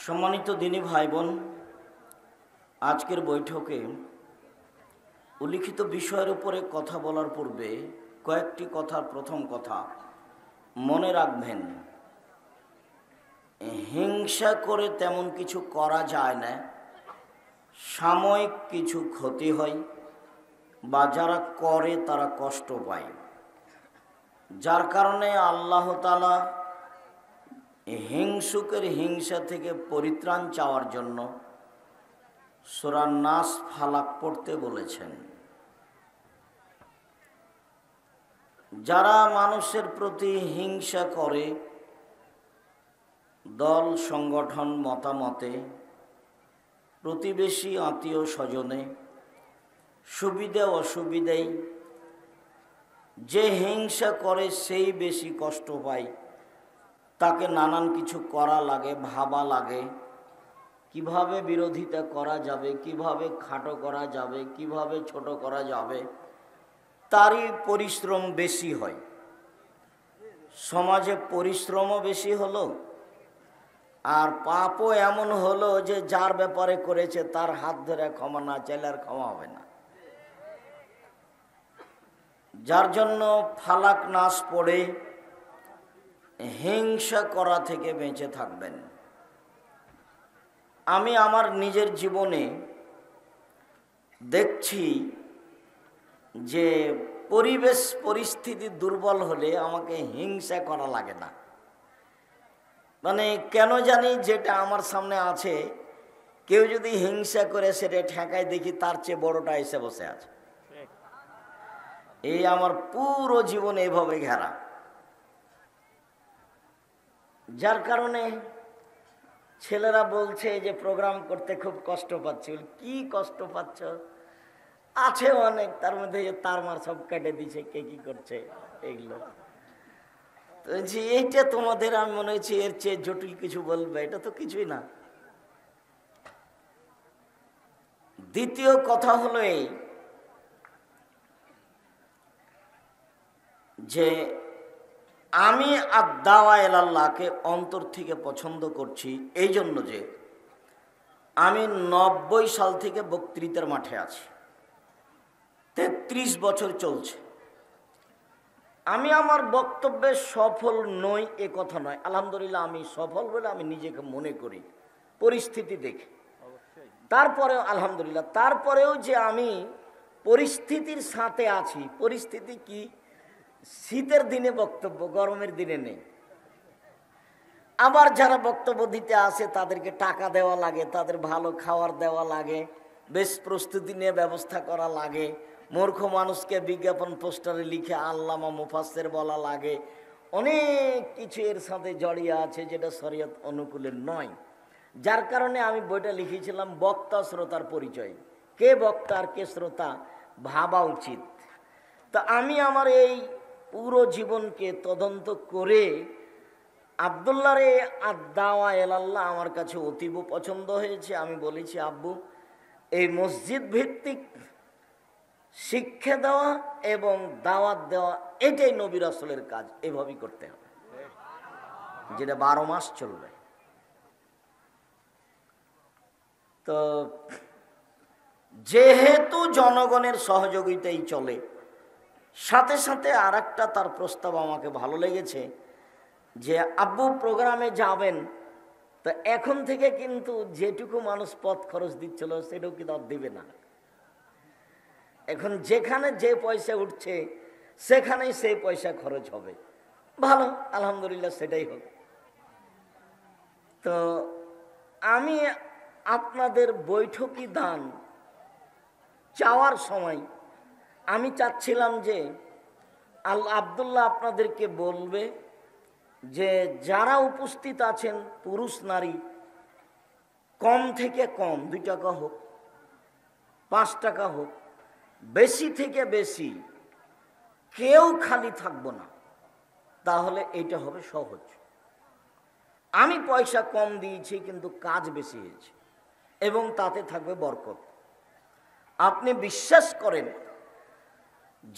সম্মানিত দিনী ভাই বোন, আজকের বৈঠকে উল্লিখিত বিষয়ের উপরে কথা বলার পূর্বে কয়েকটি কথার প্রথম কথা মনে রাখবেন। হিংসা করে তেমন কিছু করা যায় না, সাময়িক কিছু ক্ষতি হয় বা যারা করে তারা কষ্ট পায়, যার কারণে আল্লাহ তাআলা হিংসুকের হিংসা থেকে পরিত্রাণ চাওয়ার জন্য সূরা নাস ফালাক পড়তে বলেছেন। যারা মানুষের প্রতি হিংসা করে, দল সংগঠন মতামতে, প্রতিবেশী আত্মীয় স্বজনে, সুবিধা অসুবিধায় যে হিংসা করে সেই বেশি কষ্ট পায়। তাকে নানান কিছু করা লাগে, ভাবা লাগে, কিভাবে বিরোধিতা করা যাবে, কিভাবে খাটো করা যাবে, কিভাবে ছোট করা যাবে, তারই পরিশ্রম বেশি হয়। সমাজে পরিশ্রমও বেশি হলো, আর পাপও এমন হলো যে যার ব্যাপারে করেছে তার হাত ধরে ক্ষমা না চাইলে আর ক্ষমা হবে না। যার জন্য ফালাক নাস পড়ে হিংসা করা থেকে বেঁচে থাকবেন। আমি আমার নিজের জীবনে দেখছি যে পরিবেশ পরিস্থিতি দুর্বল হলে আমাকে হিংসা করা লাগে না। মানে কেন জানি যেটা আমার সামনে আছে, কেউ যদি হিংসা করে সেটা ঠেকায় দেখি তার চেয়ে বড়টা এসে বসে আছে। এই আমার পুরো জীবন এভাবে ঘেরা, যার কারণে ছেলেরা বলছে যে প্রোগ্রাম করতে খুব কষ্ট পাচ্ছি। কি কষ্ট পাচ্ছ? আছে অনেক, তার মধ্যে তার মার সব কেটে দিছে, কে কি করছে এগুলো। তো এইটা তোমাদের আমি মনে হচ্ছে এর চেয়ে জটিল কিছু বলবে, এটা তো কিছুই না। দ্বিতীয় কথা হলো এই যে আমি আদ-দাওয়া ইলাল্লাহকে অন্তর থেকে পছন্দ করছি, এই জন্য যে আমি 90 সাল থেকে বক্তৃতার মাঠে আছি, 33 বছর চলছে। আমি আমার বক্তব্যে সফল নই এ কথা নয়, আলহামদুলিল্লাহ আমি সফল বলে আমি নিজেকে মনে করি পরিস্থিতি দেখে। তারপরেও আলহামদুলিল্লাহ, তারপরেও যে আমি পরিস্থিতির সাথে আছি। পরিস্থিতি কি? শীতের দিনে বক্তব্য, গরমের দিনে নেই। আবার যারা বক্তব্য দিতে আসে তাদেরকে টাকা দেওয়া লাগে, তাদের ভালো খাওয়ার দেওয়া লাগে, বেশ প্রস্তুতি নিয়ে ব্যবস্থা করা লাগে, মূর্খ মানুষকে বিজ্ঞাপন পোস্টারে লিখে আল্লামা মুফাসসির বলা লাগে। অনেক কিছু এর সাথে জড়িয়ে আছে যেটা শরীয়ত অনুকূলে নয়। যার কারণে আমি বইটা লিখেছিলাম বক্তা শ্রোতার পরিচয়। কে বক্তা আর কে শ্রোতা ভাবা উচিত। তা আমি আমার এই পুরো জীবনকে তদন্ত করে আব্দুল্লাহর এই আদ-দাওয়া ইলাল্লাহ আমার কাছে অতীব পছন্দ হয়েছে। আমি বলেছি, আব্বু এই মসজিদ ভিত্তিক শিক্ষা দেওয়া এবং দাওয়াত দেওয়া এটাই নবী রাসূলের কাজ, এভাবেই করতে হবে, যেটা 12 মাস চলবে। তো যেহেতু জনগণের সহযোগিতাই চলে, সাথে সাথে আর একটা তার প্রস্তাব আমাকে ভালো লেগেছে যে আব্বু প্রোগ্রামে যাবেন, তো এখন থেকে কিন্তু যেটুকু মানুষ পথ খরচ দিচ্ছিল সেটাও কিন্তু আর দিবে না। এখন যেখানে যে পয়সা উঠছে সেখানেই সেই পয়সা খরচ হবে। ভালো, আলহামদুলিল্লাহ, সেটাই হোক। তো আমি আপনাদের বৈঠকি দান চাওয়ার সময় আমি চাচ্ছিলাম যে আব্দুল্লাহ আপনাদেরকে বলবে যে যারা উপস্থিত আছেন পুরুষ নারী, কম থেকে কম 2 টাকা হোক, 5 টাকা হোক, বেশি থেকে বেশি কেউ খালি থাকবো না, তাহলে এটা হবে সহজ। আমি পয়সা কম দিয়েছি কিন্তু কাজ বেশি হয়েছে এবং তাতে থাকবে বরকত। আপনি বিশ্বাস করেন,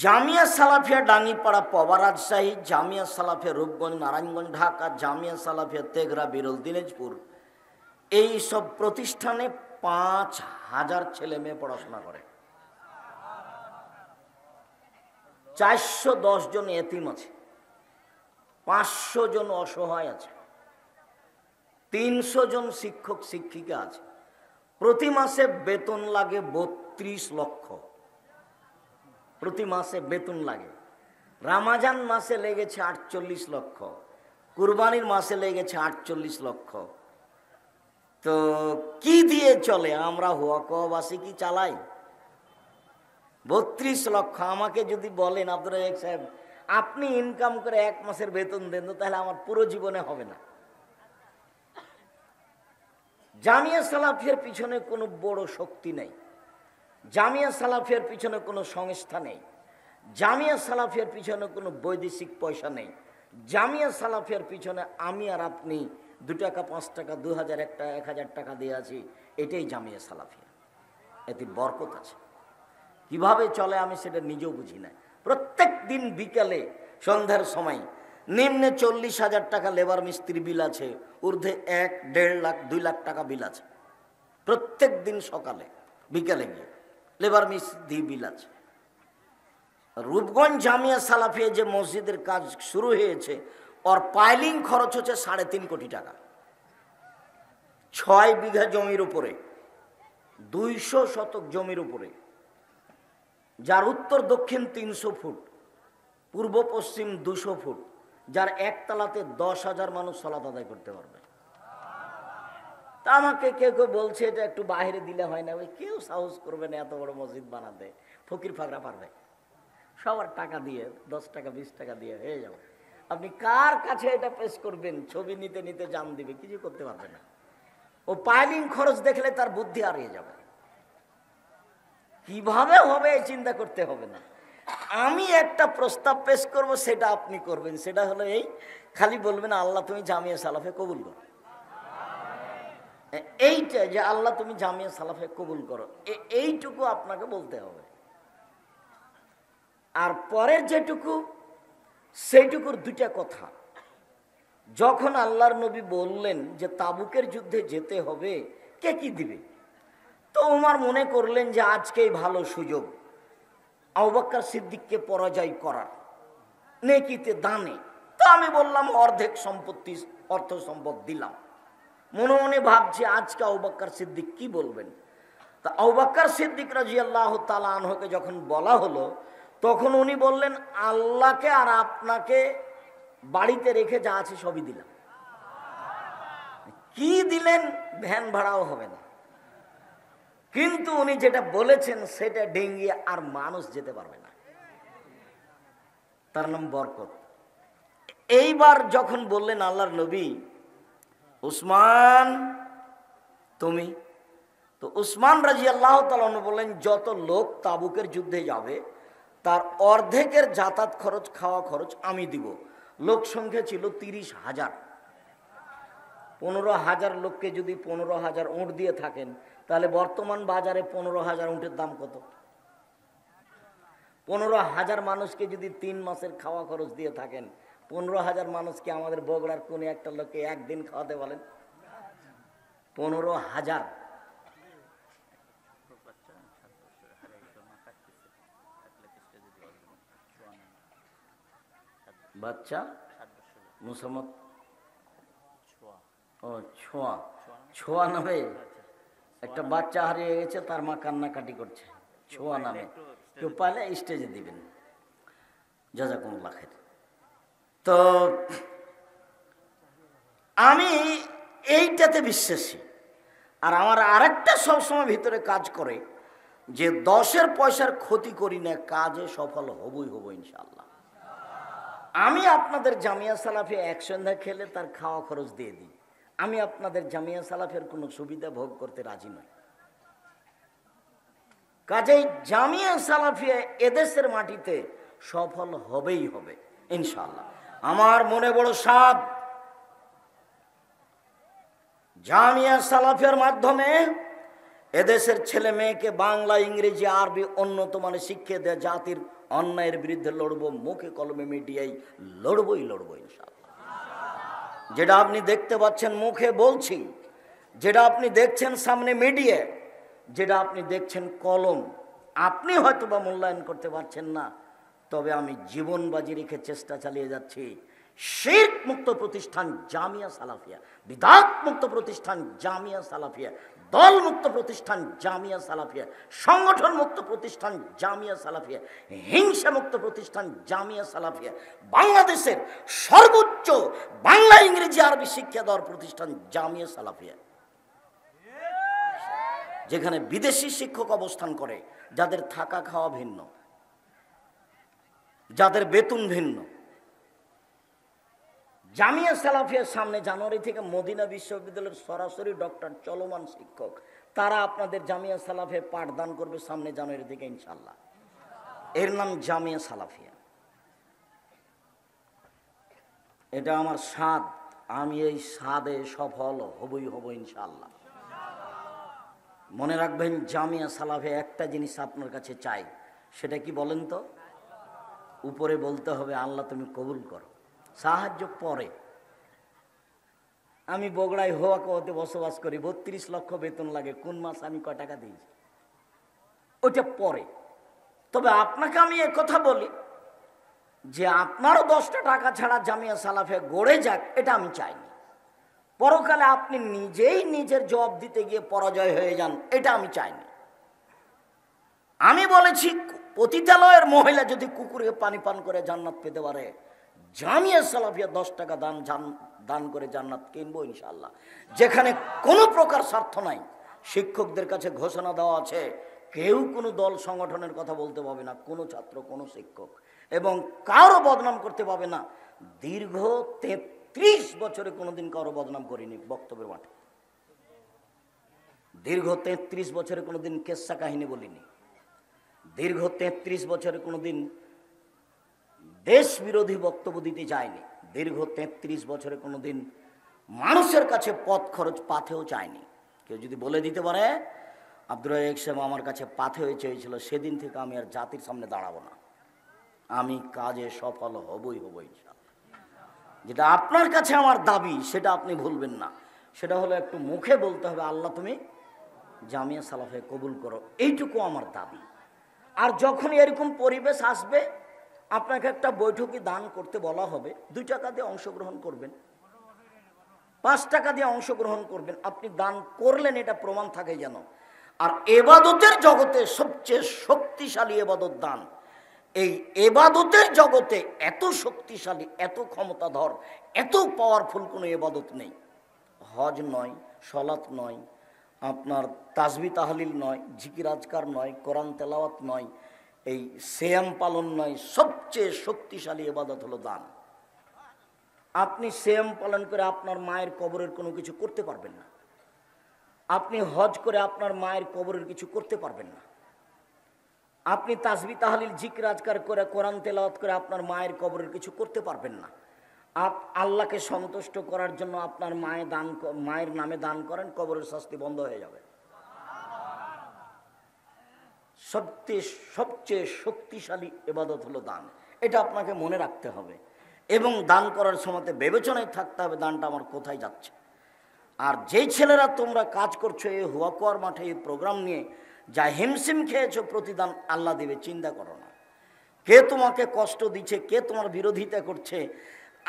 জামিয়া সালাফিয়া ডাঙ্গিপাড়া পবা রাজশাহী, জামিয়া সালাফিয়া রূপগঞ্জ নারায়ণগঞ্জ ঢাকা, জামিয়া সালাফিয়া তেঘরা বিরল দিনাজপুর, এই সব প্রতিষ্ঠানে 5,000 ছেলে মেয়ে পড়াশোনা করে। 410 জন এতিম আছে, 500 জন অসহায় আছে, 300 জন শিক্ষক শিক্ষিকা আছে। প্রতি মাসে বেতন লাগে 32 লক্ষ। প্রতি মাসে বেতন লাগে। রামাজান মাসে লেগেছে 48 লক্ষ, কুরবানির মাসে লেগেছে 48 লক্ষ। তো কি দিয়ে চলে? আমরা হুয়াকবাসী কি চালাই? 32 লক্ষ। আমাকে যদি বলেন আব্দুর রাজ্জাক সাহেব আপনি ইনকাম করে 1 মাসের বেতন দেন, তাহলে আমার পুরো জীবনে হবে না। জামিয়া সালাফিয়ার পিছনে কোনো বড় শক্তি নেই, জামিয়া সালাফিয়ার পিছনে কোনো সংস্থা নেই, জামিয়া সালাফিয়ার পিছনে কোনো বৈদেশিক পয়সা নেই। জামিয়া সালাফিয়ার পিছনে আমি আর আপনি 2 টাকা 5 টাকা 2000 টাকা 1000 টাকা দিয়ে আছি, এটাই জামিয়া সালাফিয়া। এতে বরকত আছে। কিভাবে চলে আমি সেটা নিজেও বুঝি না। প্রত্যেক দিন বিকালে সন্ধ্যার সময় নিম্নে 40,000 টাকা লেবার মিস্ত্রি বিল আছে, ঊর্ধ্বে 1, 1.5 লাখ 2 লাখ টাকা বিল আছে। প্রত্যেক দিন সকালে বিকালে গিয়ে লেবার মিস্ত্রি বিল আছে। রূপগঞ্জ জামিয়া সালাফিয়া যে মসজিদের কাজ শুরু হয়েছে, ওর পাইলিং খরচ হচ্ছে 3.5 কোটি টাকা। 6 বিঘা জমির উপরে, 200 শতক জমির উপরে, যার উত্তর দক্ষিণ 300 ফুট, পূর্ব পশ্চিম 200 ফুট, যার একতলাতে 10,000 মানুষ সালাত আদায় করতে পারবে। তা আমাকে কেউ কেউ বলছে এটা একটু বাইরে দিলে হয় না। ওই কেউ সাহস করবে না এত বড় মসজিদ বানাতে, ফকির ফাকরা পারবে। সবার টাকা দিয়ে 10 টাকা 20 টাকা দিয়ে হয়ে যাবে। আপনি কার কাছে এটা পেশ করবেন? ছবি নিতে নিতে জান দিবে, কিছু করতে পারবে না। ও পাইলিং খরচ দেখলে তার বুদ্ধি হারিয়ে যাবে। কিভাবে হবে এই চিন্তা করতে হবে না। আমি একটা প্রস্তাব পেশ করব, সেটা আপনি করবেন। সেটা হলো এই, খালি বলবেন আল্লাহ তুমি জামিয়া সালাফে কবুল করো। এইটা যে আল্লাহ তুমি জামিয়া সালাফে কবুল করো, এইটুকু আপনাকে বলতে হবে। আর পরের যেটুকু, সেইটুকুর 2টা কথা। যখন আল্লাহর নবী বললেন যে তাবুকের যুদ্ধে যেতে হবে, কে কি দিবে? তো ওমর মনে করলেন যে আজকেই ভালো সুযোগ আবু বকর সিদ্দিককে পরাজয় করার, নেকিতে দানে। তো আমি বললাম অর্ধেক সম্পত্তি অর্থ সম্পদ দিলাম। মনে মনে ভাবছি আজকে আবু বকর সিদ্দিক কি বলবেন। তা আবু বকর সিদ্দিক রাদিয়াল্লাহু তাআলা আনহুকে যখন বলা হলো, তখন উনি বললেন আল্লাহকে আর আপনাকে বাড়িতে রেখে যা আছে সবই দিলাম। কি দিলেন? ভ্যান ভাড়াও হবে না। কিন্তু উনি যেটা বলেছেন সেটা ডেঙ্গিয়ে আর মানুষ যেতে পারবে না। তার নাম বরকত। এইবার যখন বললেন আল্লাহর নবী উসমান তুমি, তো উসমান রাদিয়াল্লাহু তাআলা বললেন যত লোক তাবুকের যুদ্ধে যাবে তার অর্ধেকের যাতায়াত খরচ, খাওয়া খরচ আমি দিব। লোক সংখ্যা ছিল 30,000। 15,000 লোককে যদি 15,000 উঁট দিয়ে থাকেন, তাহলে বর্তমান বাজারে 15,000 উঁটের দাম কত? 15,000 মানুষকে যদি 3 মাসের খাওয়া খরচ দিয়ে থাকেন, 15,000 মানুষকে আমাদের বগুড়ার কোন একটা লোককে একদিন খাওয়াতে বলেন? 15,000। বাচ্চা মুসাম্মদ ছোঁয়া, ছোঁয়া নামে একটা বাচ্চা হারিয়ে গেছে, তার মা কান্নাকাটি করছে। ছোঁয়া নামে কেউ পাইলে স্টেজে দিবেন। জাযাকুমুল্লাহ খাইর। তো আমি এইটাতে বিশ্বাসী। আর আমার আরেকটা সবসময় ভিতরে কাজ করে যে 10 পয়সার ক্ষতি করি না, কাজে সফল হবই হবো ইনশাআল্লাহ। আমি আপনাদের জামিয়া সালাফিয়া এক সন্ধ্যা খেলে তার খাওয়া খরচ দিয়ে দিই। আমি আপনাদের জামিয়া সালাফের কোনো সুবিধা ভোগ করতে রাজি নই। কাজেই জামিয়া সালাফিয়া এদেশের মাটিতে সফল হবেই হবে ইনশাআল্লাহ। আমার মনে বড় সাধ, জামিয়া সালাফিয়ার মাধ্যমে এদেশের ছেলে মেয়েকে বাংলা, ইংরেজি, আরবি উন্নত মানের শিক্ষা দেয়া, জাতির অন্যায়ের বিরুদ্ধে লড়বো, মুখে কলমে মিডিয়ায় লড়বই ইনশাআল্লাহ। যেটা আপনি দেখতে পাচ্ছেন মুখে বলছি, যেটা আপনি দেখছেন সামনে মিডিয়া, যেটা আপনি দেখছেন কলম, আপনি হয়তো বা মূল্যায়ন করতে পারছেন না, তবে আমি জীবন বাজি রেখে চেষ্টা চালিয়ে যাচ্ছি শিরক মুক্ত প্রতিষ্ঠান জামিয়া সালাফিয়া, বিদআত মুক্ত প্রতিষ্ঠান জামিয়া সালাফিয়া, দল মুক্ত প্রতিষ্ঠান জামিয়া সালাফিয়া, সংগঠন মুক্ত প্রতিষ্ঠান জামিয়া সালাফিয়া, হিংসা মুক্ত প্রতিষ্ঠান জামিয়া সালাফিয়া, বাংলাদেশের সর্বোচ্চ বাংলা ইংরেজি আরবি শিক্ষা দেওয়ার প্রতিষ্ঠান জামিয়া সালাফিয়া, যেখানে বিদেশি শিক্ষক অবস্থান করে, যাদের থাকা খাওয়া ভিন্ন, যাদের বেতন ভিন্ন। জামিয়া সালাফিয়ার সামনে জানুয়ারি থেকে মদিনা বিশ্ববিদ্যালয়ের সরাসরি ডক্টর চলমান শিক্ষক, তারা আপনাদের জামিয়া সালাফিয়া পাঠদান করবে সামনে জানুয়ারি থেকে ইনশাল্লাহ। এর নাম জামিয়া সালাফিয়া। এটা আমার স্বাদ, আমি এই স্বাদে সফল হবই হব ইনশাল্লাহ। মনে রাখবেন, জামিয়া সালাফিয়া একটা জিনিস আপনার কাছে চাই, সেটা কি বলেন তো? উপরে বলতে হবে আল্লাহ তুমি কবুল করো, সাহায্য পরে। আমি বগুড়ায় হোয়াকোতে বসবাস করি, 32 লক্ষ বেতন লাগে, কোন মাস আমি কয় টাকা দিয়েছি ওইটা পরে। তবে আপনাকে আমি কথা বলি যে আপনারও 10টা টাকা ছাড়া জামিয়া সালাফিয়া গড়ে যাক, এটা আমি চাইনি। পরকালে আপনি নিজেই নিজের জবাব দিতে গিয়ে পরাজয় হয়ে যান, এটা আমি চাইনি। আমি বলেছি পতিতালয়ের মহিলা যদি কুকুরকে পানি পান করে জান্নাত পেতে পারে, জামিয়া সালাফিয়া 10 টাকা দান করে জান্নাত কিনবো ইনশাআল্লাহ। যেখানে কোনো প্রকার স্বার্থ নাই। শিক্ষকদের কাছে ঘোষণা দেওয়া আছে, কেউ কোনো দল সংগঠনের কথা বলতে পাবে না, কোনো ছাত্র, কোনো শিক্ষক, এবং কারো বদনাম করতে পাবে না। দীর্ঘ 33 বছরে কোনোদিন কারো বদনাম করিনি বক্তব্যের মাঠে। দীর্ঘ 33 বছরে কোনোদিন কেচ্ছা কাহিনী বলিনি। দীর্ঘ 33 বছরে কোনোদিন দেশ বিরোধী বক্তব্য দিতে চায়নি। দীর্ঘ 33 বছরে কোনোদিন মানুষের কাছে পথ খরচ পাথেও চায়নি। কেউ যদি বলে দিতে পারে আব্দুর রাজ্জাক সাহেব আমার কাছে পাথেও চেয়েছিল, সেদিন থেকে আমি আর জাতির সামনে দাঁড়াবো না। আমি কাজে সফল হবই ইনশাআল্লাহ। যেটা আপনার কাছে আমার দাবি, সেটা আপনি ভুলবেন না। সেটা হলো একটু মুখে বলতে হবে আল্লাহ তুমি জামিয়া সালাফিয়া কবুল করো, এইটুকু আমার দাবি। আর যখন এরকম পরিবেশ আসবে, আপনাকে একটা বৈঠকি দান করতে বলা হবে, 2 টাকা দিয়ে অংশগ্রহণ করবেন, 5 টাকা দিয়ে অংশগ্রহণ করবেন, আপনি দান করলেন, এটা প্রমাণ থাকে যেন। আর এবাদতের জগতে সবচেয়ে শক্তিশালী এবাদত দান। এই এবাদতের জগতে এত শক্তিশালী, এত ক্ষমতাধর, এত পাওয়ারফুল কোনো এবাদত নেই। হজ নয়, সলাত নয়, আপনার তাসবিহ তাহলিল নয়, জিকির আজকার নয়, কোরআন তেলাওয়াত নয়, এই সিয়াম পালন নয়, সবচেয়ে শক্তিশালী ইবাদত হলো দান। আপনি সিয়াম পালন করে আপনার মায়ের কবরের কোনো কিছু করতে পারবেন না। আপনি হজ করে আপনার মায়ের কবরের কিছু করতে পারবেন না। আপনি তাসবিহ তাহলিল জিকির আজকার করে কোরআন তেলাওয়াত করে আপনার মায়ের কবরের কিছু করতে পারবেন না। আল্লাহকে সন্তুষ্ট করার জন্য আপনার মায়ের নামে দান করেন, কবরের শাস্তি বন্ধ হয়ে যাবে। সবচেয়ে শক্তিশালী ইবাদত হলো দান, এটা আপনাকে মনে রাখতে হবে। এবং দান করার সময় বিবেচনায় থাকতে হবে দানটা আমার কোথায় যাচ্ছে। আর যেই ছেলেরা তোমরা কাজ করছো এই হুয়াকুয়ার মাঠে এই প্রোগ্রাম নিয়ে, যা হিমশিম খেয়েছো, প্রতিদান আল্লাহ দেবে, চিন্তা করো না। কে তোমাকে কষ্ট দিচ্ছে, কে তোমার বিরোধিতা করছে।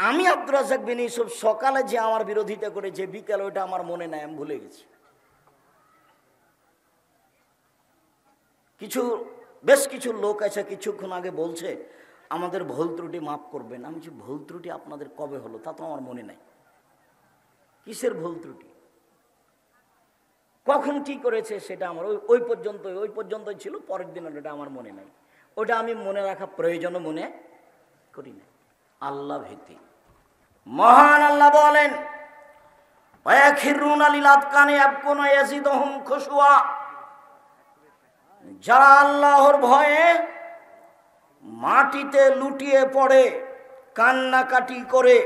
আমি আব্দুর রাজ্জাক বিন ইউসুফ সকালে যে আমার বিরোধিতা করেছে, বিকালে ওইটা আমার মনে নাই, আমি ভুলে গেছি। বেশ কিছু লোক আছে কিছুক্ষণ আগে বলছে আমাদের ভুল ত্রুটি মাফ করবেন। আমি যে ভুল ত্রুটি আপনাদের কবে হলো তা তো আমার মনে নাই। কিসের ভুল ত্রুটি, কখন কি করেছে সেটা আমার ওই পর্যন্তই ছিল, পরের দিন ওটা আমার মনে নাই। ওটা আমি মনে রাখা প্রয়োজনও মনে করি না। আল্লাহ ভীতি, মহান আল্লাহ বলেন যারা আল্লাহর ভয়ে মাটিতে লুটিয়ে পড়ে কান্নাকাটি করে,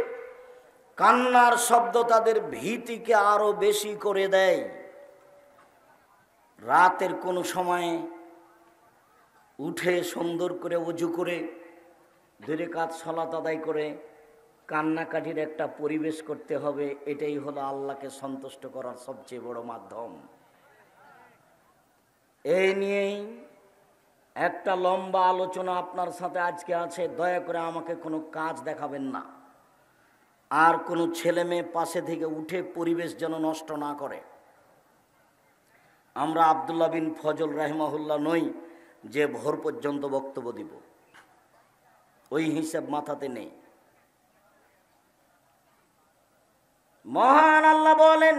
কান্নার শব্দ তাদের ভীতিকে আরো বেশি করে দেয়। রাতের কোনো সময়ে উঠে সুন্দর করে ওযু করে 2 রাকাত সালাত আদায় করে কান্নাকাটির একটা পরিবেশ করতে হবে। এটাই হলো আল্লাহকে সন্তুষ্ট করার সবচেয়ে বড় মাধ্যম। এই নিয়েই একটা লম্বা আলোচনা আপনার সাথে আজকে আছে। দয়া করে আমাকে কোনো কাজ দেখাবেন না, আর কোনো ছেলে মেয়ে পাশে থেকে উঠে পরিবেশ যেন নষ্ট না করে। আমরা আব্দুল্লাহ বিন ফজল রাহিমাহুল্লাহ নই যে ভোর পর্যন্ত বক্তব্য দিব, ওই হিসাব মাথাতে নেই। মহান আল্লাহ বলেন,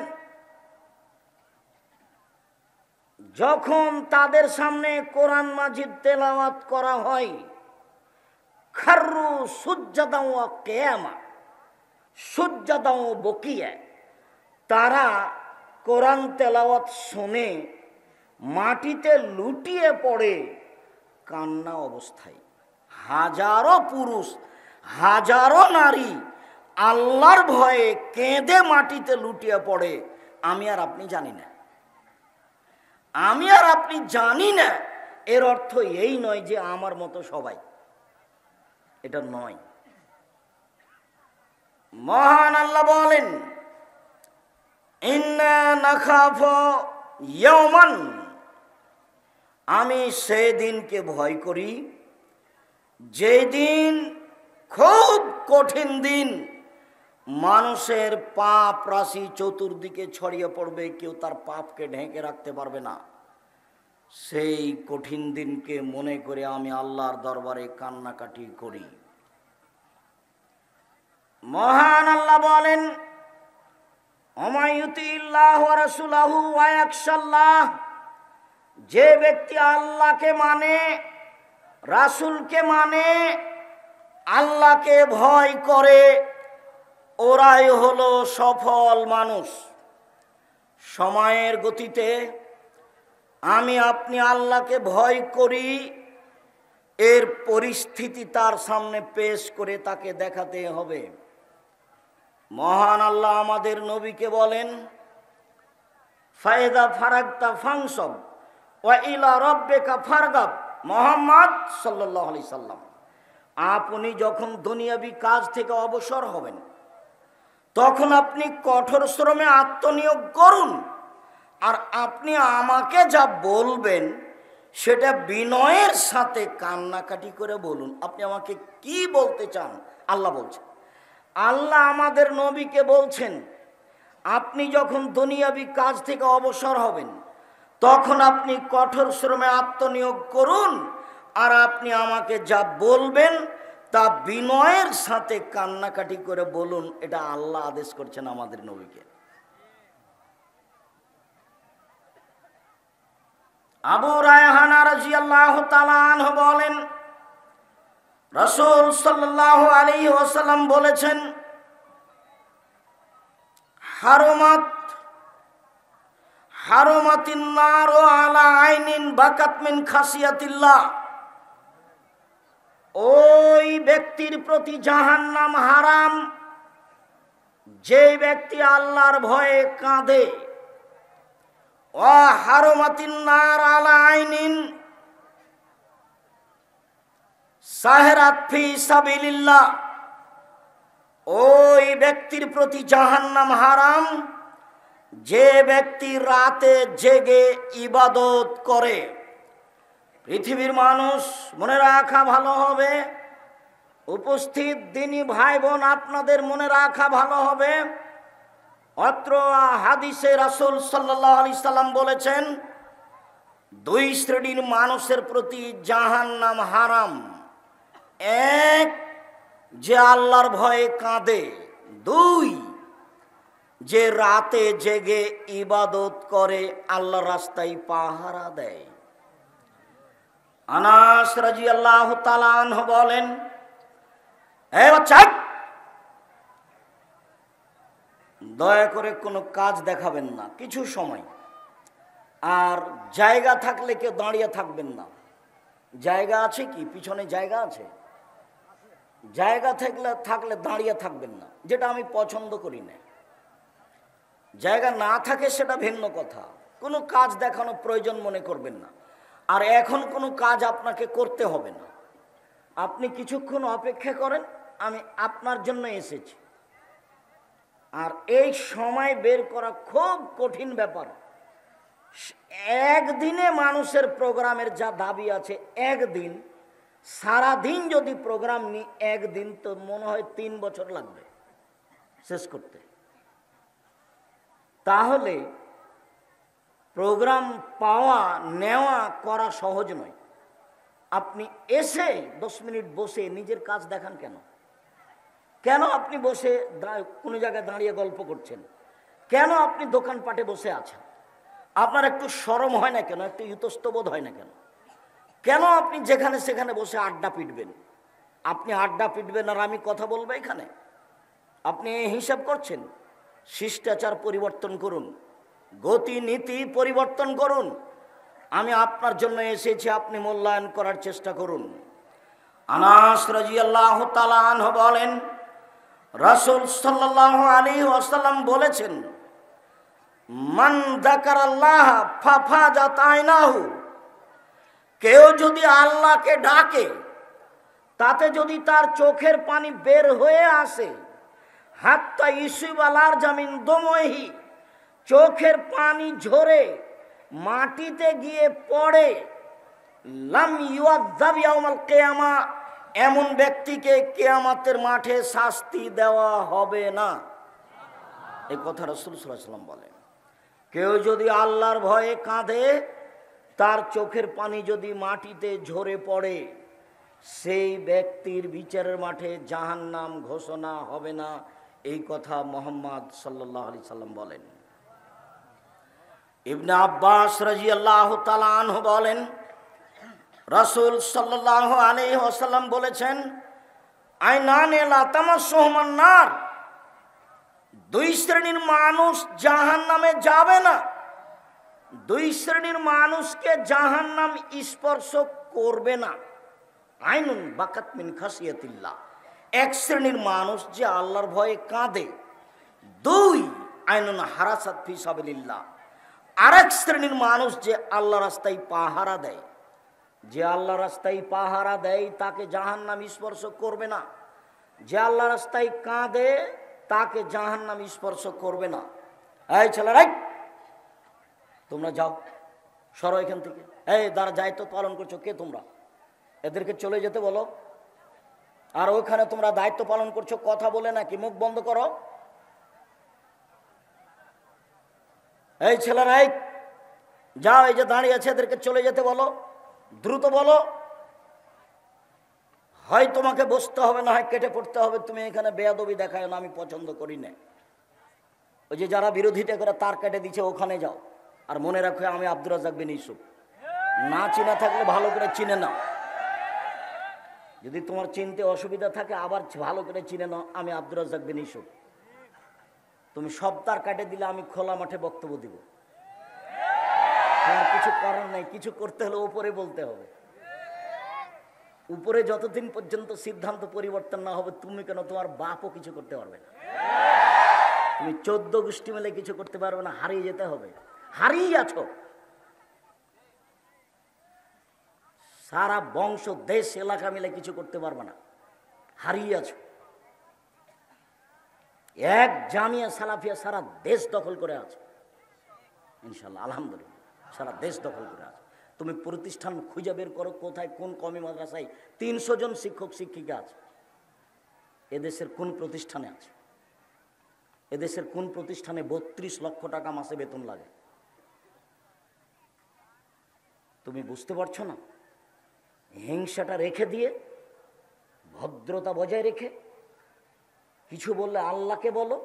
যখন তাদের সামনে কোরআন মাজিদ তেলাওয়াত করা হয়, খাররু সুজ্জাদাও ওয়া কিয়ামা, সুজ্জাদাও বকিয়া, তারা কোরআন তেলাওয়াত শুনে মাটিতে লুটিয়ে পড়ে কান্না অবস্থায়। হাজারো পুরুষ, হাজারো নারী আল্লাহর ভয়ে কেঁদে মাটিতে লুটিয়ে পড়ে। আমি আর আপনি জানি না, আমি আর আপনি জানি না। এর অর্থ এই নয় যে আমার মতো সবাই, এটা নয়। মহান আল্লাহ বলেন, ইন্না নাখাফু ইয়াওমান, আমি সেই দিনকে ভয় করি যেদিন খুব কঠিন দিন, মানুষের পাপ রাশি চতুর্দিকে ছড়িয়ে পড়বে, কেউ তার পাপকে ঢেকে রাখতে পারবে না। সেই কঠিন দিনকে মনে করে আমি আল্লাহর দরবারে কান্নাকাটি করি। মহান আল্লাহ বলেন, ওমাইয়ুতিল্লাহ ওয়া রাসূলাহু ওয়া ইয়াখশাল্লাহ, যে ব্যক্তি আল্লাহকে মানে, রাসূলকে মানে, আল্লাহকে ভয় করে, ওরাই হলো সফল মানুষ। সময়ের গতিতে আমি আপনি আল্লাহকে ভয় করি, এর পরিস্থিতি তার সামনে পেশ করে তাকে দেখাতে হবে। মহান আল্লাহ আমাদের নবীকে বলেন, ফায়দা ফারাগতা ফাংসব ওয়া ইলা রাব্বিকা ফারগাব। মুহাম্মদ সাল্লাল্লাহু আলাইহি সাল্লাম, আপনি যখন দুনিয়াবি কাজ থেকে অবসর হবেন, তখন আপনি কঠোর শ্রমে আত্মনিয়োগ করুন, আর আপনি আমাকে যা বলবেন সেটা বিনয়ের সাথে কান্নাকাটি করে বলুন। আপনি আমাকে কি বলতে চান? আল্লাহ বলছেন, আল্লাহ আমাদের নবীকে বলছেন, আপনি যখন দুনিয়াবি কাজ থেকে অবসর হবেন, তখন আপনি কঠোর শ্রমে আত্মনিয়োগ করুন, আর আপনি আমাকে যা বলবেন তা বিনয়ের সাথে কান্নাকাটি করে বলুন। এটা আল্লাহ আদেশ করছেন আমাদের নবীকে। আবু রায়হানা রাদিয়াল্লাহু তাআলা আনহু বলেন, রাসূল সাল্লাল্লাহু আলাইহি ওয়াসাল্লাম বলেছেন, হারমাতিন নার আলা আইনিন বাকাত মিন খাসিয়াতিল্লাহ, ওই ব্যক্তির প্রতি জাহান্নাম হারাম যে ব্যক্তি আল্লাহর ভয়ে কাঁদে। ওয়া হারমাতিন নার আলা আইনিন সাহরাত ফি সাবিলিল্লাহ, ওই ব্যক্তির প্রতি জাহান্নাম হারাম যে ব্যক্তি রাতে জেগে ইবাদত করে। পৃথিবীর মানুষ মনে রাখা ভালো হবে, উপস্থিত দিনী ভাই বোন আপনাদের মনে রাখা ভালো হবে, অত্র হাদিসে রাসূল সাল্লাল্লাহু আলাইহি সাল্লাম বলেছেন, দুই শ্রেণীর মানুষের প্রতি জাহান্নাম হারাম। এক, যে আল্লাহর ভয়ে কাঁদে। দুই, যে রাতে জেগে ইবাদত করে, আল্লাহর রাস্তায় পাহারা দেয়। আনাস রাদিয়াল্লাহু তাআলা আনহু বলেন, এই বাচ্চা, দয়া করে কোনো কাজ দেখাবেন না কিছু সময়, আর জায়গা থাকলে কেউ দাঁড়িয়ে থাকবেন না। জায়গা আছে কি? পিছনে জায়গা আছে? জায়গা থাকলে দাঁড়িয়ে থাকবেন না, যেটা আমি পছন্দ করি না। জায়গা না থাকে সেটা ভিন্ন কথা, কোনো কাজ দেখানো প্রয়োজন মনে করবেন না। আর এখন কোনো কাজ আপনাকে করতে হবে না, আপনি কিছুক্ষণ অপেক্ষা করেন, আমি আপনার জন্য এসেছি। আর এই সময় বের করা খুব কঠিন ব্যাপার। একদিনে মানুষের প্রোগ্রামের যা দাবি আছে, একদিন সারাদিন যদি প্রোগ্রাম নিই, একদিন তো মনে হয় 3 বছর লাগবে শেষ করতে। তাহলে প্রোগ্রাম পাওয়া নেওয়া করা সহজ নয়। আপনি এসে 10 মিনিট বসে নিজের কাজ দেখান কেন? কেন আপনি বসে কোনো জায়গায় দাঁড়িয়ে গল্প করছেন? কেন আপনি দোকানপাটে বসে আছেন? আপনার একটু শরম হয় না কেন? একটু ইতস্তবোধ হয় না কেন? কেন আপনি যেখানে সেখানে বসে আড্ডা পিটবেন? আপনি আড্ডা পিটবেন আর আমি কথা বলবো এখানে? আপনি হিসাব করছেন? শিষ্টাচার পরিবর্তন করুন, গতি নীতি পরিবর্তন করুন। আমি আপনার জন্য এসেছি, আপনি মূল্যায়ন করার চেষ্টা করুন। আনাস রাদিয়াল্লাহু তাআলা আনহু বলেন, রাসূল সাল্লাল্লাহু আলাইহি ওয়াসাল্লাম বলেছেন, মান যাকারাল্লাহ ফাফাজাত আইনাহু, কেউ যদি আল্লাহকে ডাকে তাতে যদি তার চোখের পানি বের হয়ে আসে, হাত্তা ইসুবালার জামিন দমহি, চোখের পানি ঝরে মাটিতে গিয়ে পড়ে, লাম ইউআযাব ইয়াউমাল কিয়ামা, এমন ব্যক্তিকে কিয়ামতের মাঠে শাস্তি দেওয়া হবে না। এই কথা রাসূল সাল্লাল্লাহু আলাইহি ওয়াসাল্লাম বলেন। কেউ যদি আল্লাহর ভয়ে কাঁদে, তার চোখের পানি যদি মাটিতে ঝরে পড়ে, সেই ব্যক্তির বিচারের মাঠে জাহান্নাম ঘোষণা হবে না। এই কথা মুহাম্মদ সাল্লাল্লাহু আলাইহি সাল্লাম বলেন। ইবনে আব্বাস রাদিয়াল্লাহু তাআলা আনহু বলেন, রাসূল সাল্লাল্লাহু আলাইহি ওয়াসাল্লাম বলেছেন, আইনানে লা তামাসসুহুমান নার, 2 শ্রেণীর মানুষ জাহান্নামে যাবে না। 2 শ্রেণীর মানুষকে জাহান্নাম স্পর্শ করবে না। আইনুন বাকাত মিন খাসিয়াতিল্লাহ, 1 শ্রেণীর মানুষ যে আল্লাহর ভয়ে কাঁদে। 2 আইনুন হারাসাত ফি সাবিলিল্লাহ, আরেক শ্রেণীর মানুষ যে আল্লাহ রাস্তায় পাহারা দেয়। যে আল্লাহ রাস্তায় পাহারা দেয় তাকে জাহান্নাম স্পর্শ করবে না। যে আল্লাহ রাস্তায় কাঁদে তাকে জাহান্নাম স্পর্শ করবে না। এই ছেলেরাই, তোমরা যাও, সরো এখান থেকে। এই যারা দায়িত্ব পালন করছো, কে তোমরা? এদেরকে চলে যেতে বলো। আর ওইখানে তোমরা দায়িত্ব পালন করছো, কথা বলে নাকি? মুখ বন্ধ করো। এই ছেলেরাই যাও, এই যে দাঁড়িয়ে আছে এদেরকে চলে যেতে বলো, দ্রুত বলো। হয় তোমাকে বসতে হবে, না হয় কেটে পড়তে হবে। তুমি এখানে বেয়াদবি দেখায় না, আমি পছন্দ করি না। ওই যে যারা বিরোধিতা করে তার কেটে দিচ্ছে, ওখানে যাও। আর মনে রাখো, আমি আব্দুর রাজ্জাক বিন ইউসুফ। না চিনা থাকলে ভালো করে চিনে নাও। যদি তোমার চিনতে অসুবিধা থাকে, আবার ভালো করে চিনে নাও, আমি আব্দুর রাজ্জাক বিন ইউসুফ। তুমি সব তার কাটে দিলে আমি খোলা মাঠে বক্তব্য দিব। তোমার কিছু করার নাই, কিছু করতে হলে উপরে বলতে হবে। উপরে যতদিন পর্যন্ত সিদ্ধান্ত পরিবর্তন না হবে, তুমি কেন, তোমার বাপও কিছু করতে পারবে না। তুমি 14 গোষ্ঠী মিলে কিছু করতে পারবে না, হারিয়ে যেতে হবে। হারিয়ে আছো। সারা বংশ, দেশ, এলাকা মিলে কিছু করতে পারবে না, হারিয়ে আছো। এক জামিয়া সালাফিয়া সারা দেশ দখল করে আছে, ইনশাল্লাহ, আলহামদুলিল্লাহ, সারা দেশ দখল করে আছে। তুমি প্রতিষ্ঠান খুঁজে বের করো, কোথায় কোন কমি মাদ্রাসায় 300 জন শিক্ষক শিক্ষিকা আছে। এদেশের কোন প্রতিষ্ঠানে আছে? এদেশের কোন প্রতিষ্ঠানে 32 লক্ষ টাকা মাসে বেতন লাগে? তুমি বুঝতে পারছো না? হিংসাটা রেখে দিয়ে, ভদ্রতা বজায় রেখে, কিছু বললে আল্লাহকে বলো,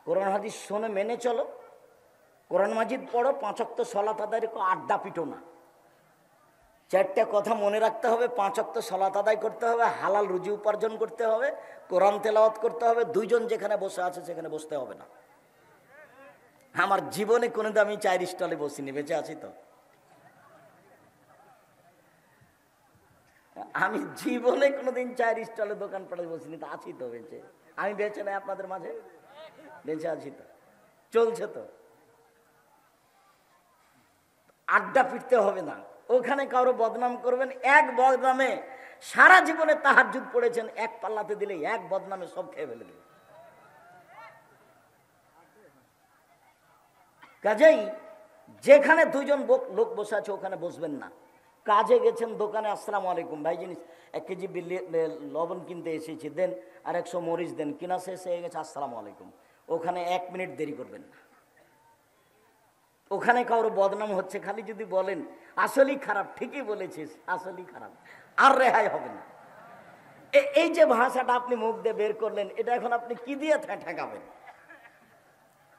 কোরআন হাদিস শোনে মেনে চলো, কোরআন মাজিদ পড়ো, 5 ওয়াক্ত সালাত আদায় রেখো, আড্ডা পিটো না। 4টা কথা মনে রাখতে হবে, 5 ওয়াক্ত সালাত আদায় করতে হবে, হালাল রুজি উপার্জন করতে হবে, কোরআন তেলাওয়াত করতে হবে। 2 জন যেখানে বসে আছে সেখানে বসতে হবে না। আমার জীবনে কোনোদিন আমি 4 স্টলে বসিনি, বেঁচে আছি তো। আমি জীবনে কোনোদিন 4 স্টলে দোকান পাড়ে বসিনি, তো আছি তো বেঁচে। আমি বেঁচে নাই আপনাদের মাঝে, বেঁচে আছি তো, চলছে তো। আড্ডা পিটতে হবে না, ওখানে কারো বদনাম করবেন, এক বদনামে সারা জীবনে তাহাজ্জুদ পড়েছেন, এক পাল্লাতে দিলে এক বদনামে সব খেয়ে ফেলে দেবে। কাজেই যেখানে দুইজন লোক বসে আছে ওখানে বসবেন না। কাজে গেছেন দোকানে, আসসালামু আলাইকুম ভাই, জিনিস 1 কেজি লবণ কিনতে এসেছি, দেন, আর 100 মরিচ দেন, কিনা শেষ হয়ে গেছে, আসসালামু আলাইকুম। ওখানে 1 মিনিট দেরি করবেন না। ওখানে কারো বদনাম হচ্ছে, খালি যদি বলেন আসলেই খারাপ, ঠিকই বলেছিস, আসলেই খারাপ, আর রেহাই হবে না। এই যে ভাষাটা আপনি মুখ দিয়ে বের করলেন, এটা এখন আপনি কি দিয়ে ঠেকাবেন?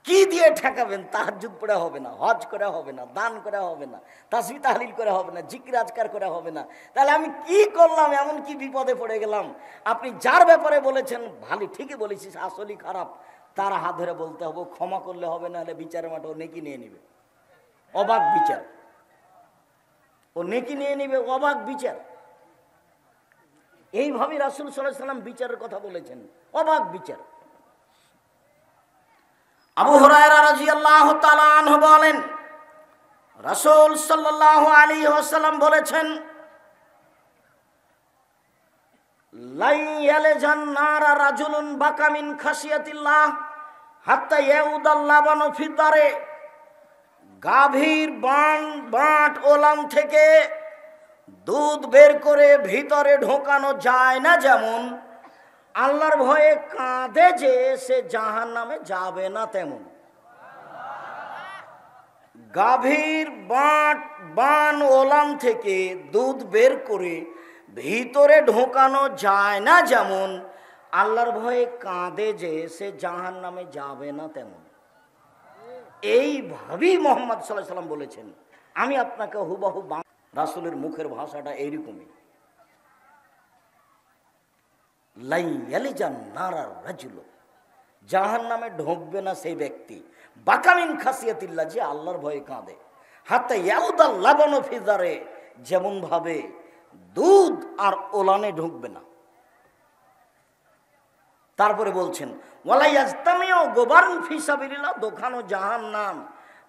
কি দিয়ে ঠেকাবেন? তাহাজ্জুদ পড়ে হবে না, হজ করে হবে না, দান করে হবে না, তাসবিহ তাহলিল করে হবে না, জিকির আজকার করে হবে না। তাহলে আমি কি করলাম? এমন কি বিপদে পড়ে গেলাম? আপনি যার ব্যাপারে বলেছেন ভালো, ঠিকই বলেছিস, আসলেই খারাপ, তার হাত ধরে বলতে হবে, ক্ষমা করলে হবে, না হলে বিচারের মাঠে ও নেকি নিয়ে নিবে, অবাক বিচার। ও নেকি নিয়ে নিবে, অবাক বিচার। এইভাবে রাসূল সাল্লাল্লাহু আলাইহি ওয়াসাল্লাম বিচারের কথা বলেছেন, অবাক বিচার। আবু হুরায়রা রাদিয়াল্লাহু তাআলা আনহু বলেন, রাসূল সাল্লাল্লাহু আলাইহি ওয়াসাল্লাম বলেছেন, লা ইয়ালজান নারা রাজুলুন বাকা মিন খাশিয়াতিল্লাহ হাত্তা ইয়াউদাল লাবানু ফি দারে। গাভীর বাট ওলান থেকে দুধ বের করে ভিতরে ঢোকানো যায় না, যেমন আল্লাহর ভয়ে কাঁদে যে সে জাহান্নামে যাবে না, তেমন। গাভীর বান ওলান থেকে দুধ বের করে ভিতরে ঢোকানো যায় না, যেমন আল্লাহর ভয়ে কাঁদে যে সে জাহান্নামে যাবে না, তেমন। এইভাবেই মুহাম্মদ সাল্লাল্লাহু আলাইহি ওয়াসাল্লাম বলেছেন। আমি আপনাকে হুবহু, রাসূলের মুখের ভাষাটা এইরকমই। লা ইয়ালজান নারার রাজুল, জাহান্নামে ঢুকবে না সেই ব্যক্তি, বাকা মিন খাসিয়াতিল্লাহ, যে আল্লাহর ভয়ে কাঁদে, হাত্তা ইয়াউদাল লাবানু ফি দারে, যেমন ভাবে দুধ আর ওলানে ঢুকবে না। তারপরে বলছেন, ওয়ালা ইয়াজতামিউ গুবারুন ফি সাবিলিল্লাহ, দোখানো জাহান্নাম,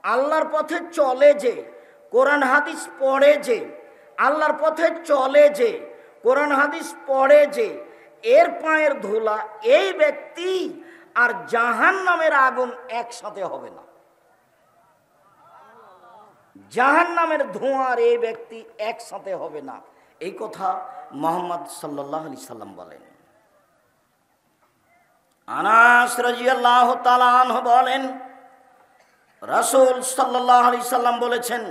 আল্লাহর পথে চলে যে, কোরআন হাদিস পড়ে যে, আল্লাহর পথে চলে যে, কোরআন হাদিস পড়ে যে, এর পায়ের ধুলা এই ব্যক্তি আর জাহান্নামের আগুন একসাথে হবে না। জাহান্নামের ধোঁয়ার এই ব্যক্তি একসাথে হবে না, এই কথা মুহাম্মদ সাল্লাল্লাহু আলাইহি সাল্লাম বলেন। আনাস রাদিয়াল্লাহু তাআলা আনহু বলেন, রাসূল সাল্লাল্লাহু আলাইহি সাল্লাম বলেছেন,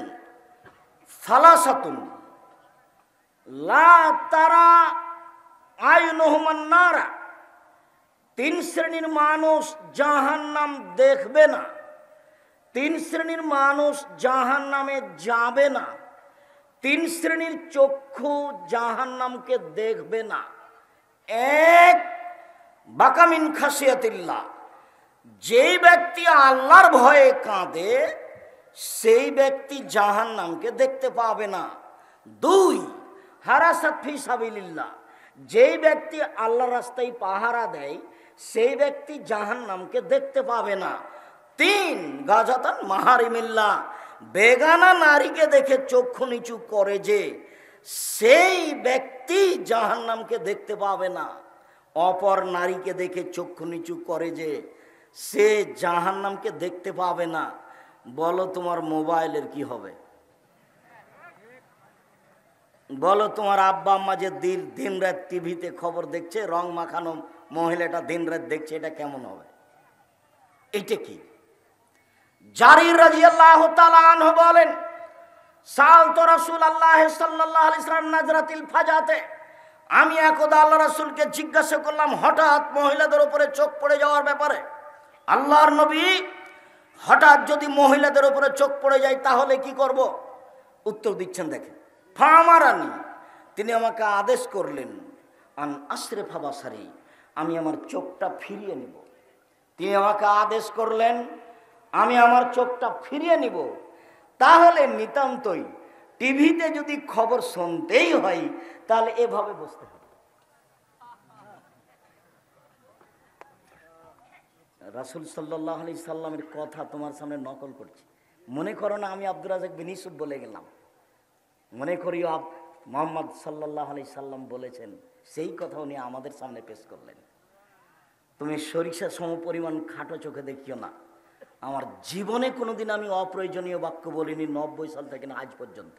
সালাসাতুন লা তারা আইনুহুমান নারা, 3 শ্রেণীর মানুষ জাহান্নাম দেখবে না, 3 শ্রেণীর মানুষ জাহান্নামে যাবে না, 3 শ্রেণীর চক্ষু জাহান্নামকে দেখবে না। এক, বাকা মিন খাশিয়াতিল্লাহ, যেই ব্যক্তি আল্লাহর ভয়ে কাঁদে সেই ব্যক্তি জাহান্নামকে দেখতে পাবে না। 2, হারাসাত ফি সাবিলিল্লাহ, যেই ব্যক্তি আল্লাহর রাস্তায় পাহারা দেয় সেই ব্যক্তি জাহান্নামকে দেখতে পাবে না। 3, গাজাতান মাহারিমিল্লাহ, বেগানা নারীকে দেখে চক্ষু নিচু করে যে সেই ব্যক্তি জাহান্নামকে দেখতে পাবে না। অপর নারীকে দেখে চক্ষু নিচু করে যে সে জাহান্নামকে দেখতে পাবে না। বলো তোমার মোবাইলের কি হবে? বলো তোমার আব্বা আম্মা যে দিন রাত টিভিতে খবর দেখছে, রং মাখানো মহিলাটা দিন রাত দেখছে, এটা কেমন হবে? এটা কি? জারির রাদিয়াল্লাহু তাআলা আনহু বলেন, সালতু রাসূলুল্লাহ সাল্লাল্লাহু আলাইহি ওয়াসাল্লাম নাজরাতিল ফাজাতে, আমি একদা আল্লাহ রাসূলকে জিজ্ঞাসা করলাম হঠাৎ মহিলাদের উপরে চোখ পড়ে যাওয়ার ব্যাপারে। আল্লাহর নবী, হঠাৎ যদি মহিলাদের উপরে চোখ পড়ে যায় তাহলে কি করব? উত্তর দিচ্ছেন, দেখেন, ফামারানি, তিনি আমাকে আদেশ করলেন, আন আশরিফা বাসারি, আমি আমার চোখটা ফিরিয়ে নিব। তিনি আমাকে আদেশ করলেন আমি আমার চোখটা ফিরিয়ে নিব। তাহলে নিতান্তই টিভিতে যদি খবর শুনতেই হয় তাহলে এভাবে বসতে হবে। রাসূল সাল্লাল্লাহু আলাইহি সাল্লামের কথা তোমার সামনে নকল করছি, মনে করো না আমি আব্দুর রাজ্জাক বিন ইউসুফ বলে গেলাম। মনে করি মোহাম্মদ সাল্লাল্লাহু আলাইহি সাল্লাম বলেছেন, সেই কথা উনি আমাদের সামনে পেশ করলেন। তুমি সরিষা সম পরিমাণ খাটো চোখে দেখিও না। আমার জীবনে কোনোদিন আমি অপ্রয়োজনীয় বাক্য বলিনি, 90 সাল থেকে না আজ পর্যন্ত।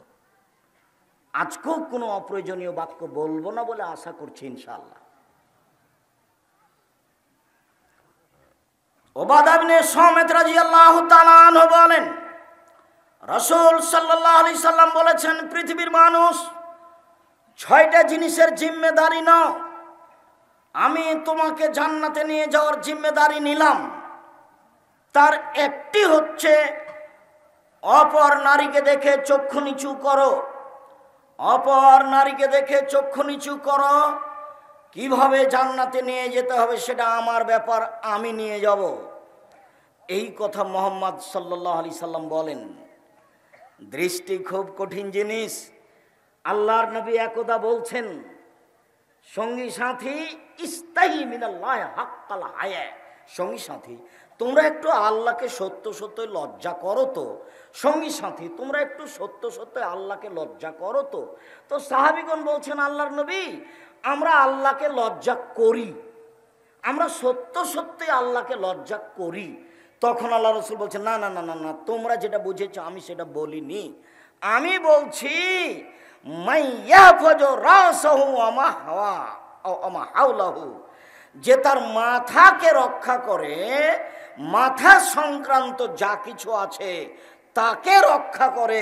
আজকেও কোনো অপ্রয়োজনীয় বাক্য বলবো না বলে আশা করছি ইনশাআল্লাহ। উবাদা ইবনে সামিত রাদিয়াল্লাহু তাআলা আনহু বলেন, রাসূল সাল্লাল্লাহু আলাইহি সাল্লাম বলেছেন, পৃথিবীর মানুষ 6টা জিনিসের জিম্মেদারি নাও। আমি তোমাকে জান্নাতে নিয়ে যাওয়ার জিম্মেদারি নিলাম। তার একটি হচ্ছে অপর নারীকে দেখে চক্ষু নিচু করো। অপর নারীকে দেখে চক্ষু নিচু করো। কিভাবে জান্নাতে নিয়ে যেতে হবে সেটা আমার ব্যাপার, আমি নিয়ে যাব। এই কথা মুহাম্মদ সাল্লাল্লাহু আলাইহি সাল্লাম বলেন। দৃষ্টি খুব কঠিন জিনিস। আল্লাহর নবী একদা বলছেন, সঙ্গী সাথী ইস্তাহি মিনাল্লাহি হাক্কাল হায়া। সঙ্গী সাথী তোমরা একটু আল্লাহকে সত্য সত্য লজ্জা করো তো। সঙ্গী সাথী তোমরা একটু সত্য সত্য আল্লাহকে লজ্জা করো তো। তো সাহাবীগণ বলছেন, আল্লাহর নবী আমরা আল্লাহকে লজ্জা করি, আমরা সত্য সত্যি আল্লাহকে লজ্জা করি। তখন আল্লাহ রাসূল বলছেন, না না না না না, তোমরা যেটা বুঝেছো আমি সেটা বলিনি। আমি বলছি মাইয়াফাজু রাসাহু আমা হাওলাহু, যে তার মাথাকে রক্ষা করে, মাথা সংক্রান্ত যা কিছু আছে তাকে রক্ষা করে,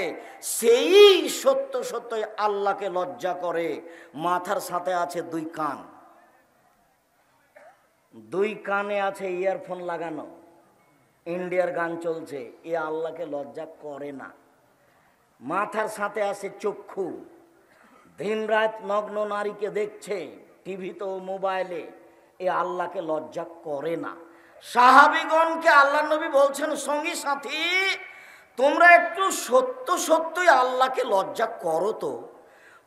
সেই সত্য সত্য আল্লাহকে লজ্জা করে। মাথার সাথে আছে 2 কান, 2 কানে আছে ইয়ারফোন লাগানো, ইন্ডিয়ার গান চলছে, এ আল্লাহকে লজ্জা করে না। মাথার সাথে আছে চক্ষু, দিন রাত নগ্ন নারীকে দেখছে টিভিতে ও মোবাইলে, এ আল্লাহকে লজ্জা করে না। সাহাবীগণকে আল্লাহ নবী বলছেন, সঙ্গী সাথী তোমরা একটু সত্য সত্যই আল্লাহকে লজ্জা করো তো।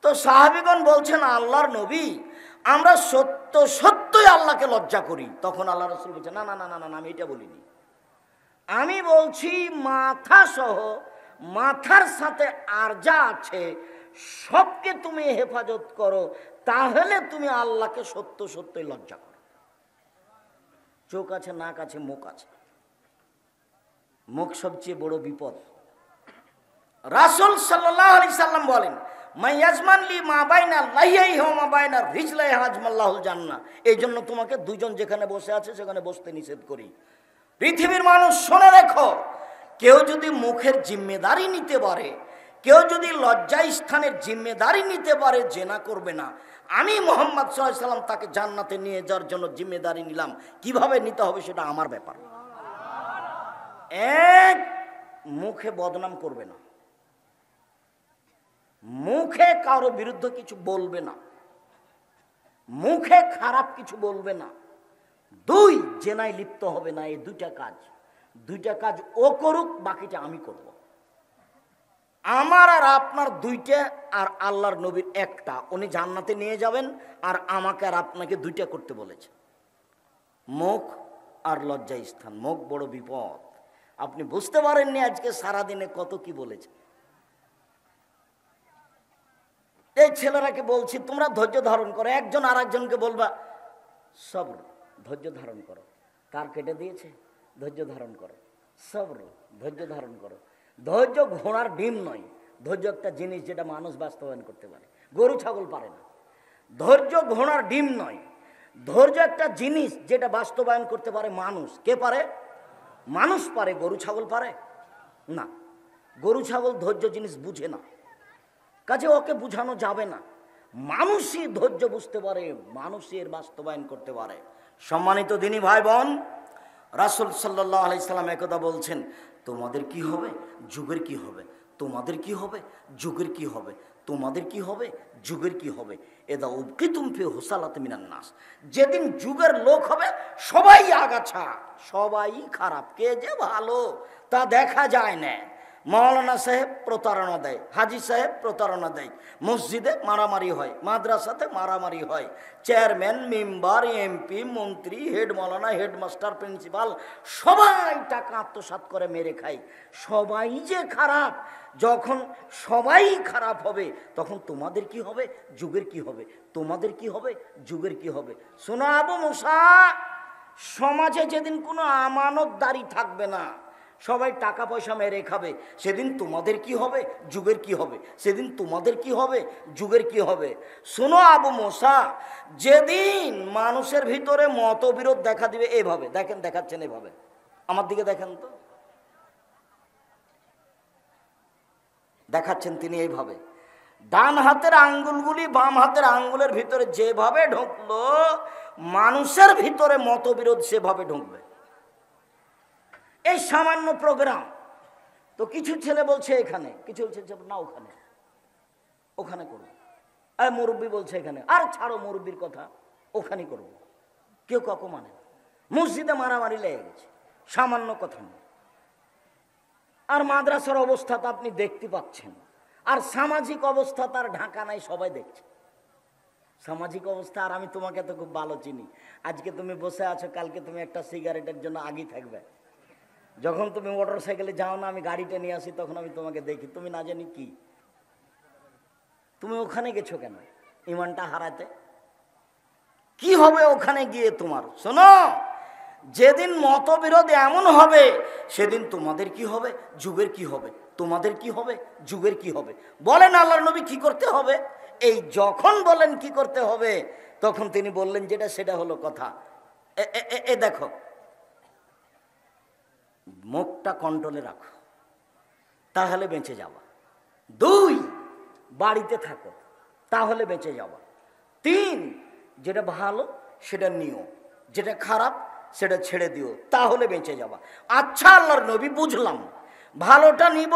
তো সাহাবীগণ বলছেন, আল্লাহর নবী আমরা সত্য সত্যই আল্লাহকে লজ্জা করি। তখন আল্লাহ রাসূল বলছেন, না না না না না, আমি এটা বলিনি। আমি বলছি মাথা সহ মাথার সাথে আর যা আছে সবকে তুমি হেফাজত করো, তাহলে তুমি আল্লাহকে সত্য সত্যই লজ্জা করো। চোখ আছে, নাক আছে, মুখ আছে। মুখ সবচেয়ে বড় বিপদ। রাসূল সাল্লাল্লাহু আলাইহি সাল্লাম বলেন, মাইয়াজমান লি মা বাইনা লাহিয়াহি ওয়া মা বাইনা রিজলাই হাজমাল্লাহুল জান্নাহ। এই জন্য তোমাকে 2 জন যেখানে বসে আছে সেখানে বসতে নিষেধ করি। পৃথিবীর মানুষ শুনে রেখো, কেউ যদি মুখের জিম্মেদারি নিতে পারে, কেউ যদি লজ্জা স্থানের জিম্মেদারি নিতে পারে, জেনা করবে না, আমি মুহাম্মদ সাল্লাল্লাহু আলাইহি সাল্লাম তাকে জান্নাতে নিয়ে যাওয়ার জন্য জিম্মেদারি নিলাম। কিভাবে নিতে হবে সেটা আমার ব্যাপার। এক, মুখে বদনাম করবে না, মুখে কারো বিরুদ্ধে কিছু বলবে না, মুখে খারাপ কিছু বলবে না। 2, জেনায় লিপ্ত হবে না। এই 2টা কাজ ও করুক, বাকিটা আমি করব। আমার আর আপনার 2টা, আর আল্লাহর নবীর 1টা। উনি জান্নাতে নিয়ে যাবেন, আর আমাকে আর আপনাকে 2টা করতে বলেছে, মুখ আর লজ্জা স্থান। মুখ বড় বিপদ। আপনি বুঝতে পারেননি আজকে সারাদিনে কত কি বলেছে। এই ছেলেরাকে বলছি তোমরা ধৈর্য ধারণ করো। একজন আর একজনকে বলবা সবর, ধৈর্য ধারণ করো। কার কেটে দিয়েছে, ধৈর্য ধারণ করো। সবর, ধৈর্য ধারণ করো। ধৈর্য ঘোড়ার ডিম নয়। ধৈর্য একটা জিনিস যেটা মানুষ বাস্তবায়ন করতে পারে, গরু ছাগল পারে না। ধৈর্য ঘোড়ার ডিম নয়। ধৈর্য একটা জিনিস যেটা বাস্তবায়ন করতে পারে মানুষ। কে পারে? মানুষ পারে। গরু ছাগল পারে না। গরু ছাগল ধৈর্য জিনিস বুঝে না, কাজে ওকে বুঝানো যাবে না। মানুষই ধৈর্য বুঝতে পারে, মানুষই এর বাস্তবায়ন করতে পারে। সম্মানিত দিনী ভাই বোন, রাসূল সাল্লাল্লাহু আলাইহি সাল্লাম একদা বলছেন, তোমাদের কি হবে, যুগের কি হবে, তোমাদের কি হবে, যুগের কি হবে, তোমাদের কি হবে, যুগের কি হবে। এদা উবকিতুম ফি হুসালাত মিনান নাস। যেদিন যুগের লোক হবে সবাই আগাছা, সবাই খারাপ, কে যে ভালো তা দেখা যায় না। মৌলানা সাহেব প্রতারণা দেয়, হাজি সাহেব প্রতারণা দেয়, মসজিদে মারামারি হয়, মাদ্রাসাতে মারামারি হয়, চেয়ারম্যান, মেম্বার, এমপি, মন্ত্রী, হেড মৌলানা, হেডমাস্টার, প্রিন্সিপাল সবাই টাকা আত্মসাৎ করে মেরে খায়। সবাই যে খারাপ, যখন সবাই খারাপ হবে তখন তোমাদের কি হবে, যুগের কি হবে? তোমাদের কি হবে, যুগের কি হবে? শোনো আবু মুসা, সমাজে যেদিন কোনো আমানতদারি থাকবে না, সবাই টাকা পয়সা মেরে খাবে, সেদিন তোমাদের কি হবে, যুগের কি হবে? সেদিন তোমাদের কি হবে, যুগের কি হবে? শোনো আবু মুসা, যেদিন মানুষের ভিতরে মতবিরোধ দেখা দিবে, এভাবে দেখেন, দেখাচ্ছেন এভাবে, আমার দিকে দেখেন তো, দেখাচ্ছেন তিনি এইভাবে, ডান হাতের আঙ্গুলগুলি বাম হাতের আঙ্গুলের ভিতরে যেভাবে ঢুকলো, মানুষের ভিতরে মতবিরোধ সেভাবে ঢুকবে। এই সামান্য প্রোগ্রাম তো কিছু ছেলে বলছে এখানে, কিছু বলছে না ওখানে, ওখানে করবো, আর মুরব্বী বলছে এখানে, আর ছাড়ো মুরব্বীর কথা, ওখানে করবো। কেউ কাকু মানে, মসজিদে মারামারি লেগে গেছে, সামান্য কথা নয়। আর মাদ্রাসার অবস্থা তো আপনি দেখতে পাচ্ছেন, আর সামাজিক অবস্থা তার ঢাকা নাই, সবাই দেখছে সামাজিক অবস্থা। আর আমি তোমাকে তো খুব ভালো চিনি, আজকে তুমি বসে আছো, কালকে তুমি একটা সিগারেটের জন্য আগেই থাকবে। যখন তুমি মোটর সাইকেলে যাও না, আমি গাড়িটা নিয়ে আসি, তখন আমি তোমাকে দেখি, তুমি না জানি কি, তুমি ওখানে গেছো কেন? ইমানটা হারাতে কি হবে ওখানে গিয়ে তোমার? শোনো, যেদিন মতবিরোধ এমন হবে, সেদিন তোমাদের কি হবে, যুগের কি হবে? তোমাদের কি হবে, যুগের কি হবে? বলেন আল্লাহর নবী কি করতে হবে? এই যখন বলেন কি করতে হবে, তখন তিনি বললেন যেটা, সেটা হলো কথা। এ দেখো, মুখটা কন্ট্রোলে রাখো, তাহলে বেঁচে যাবা। 2, বাড়িতে থাকো, তাহলে বেঁচে যাবা। 3, যেটা ভালো সেটা নিও, যেটা খারাপ সেটা ছেড়ে দিও, তাহলে বেঁচে যাবা। আচ্ছা আল্লাহর নবী, বুঝলাম, ভালোটা নিব,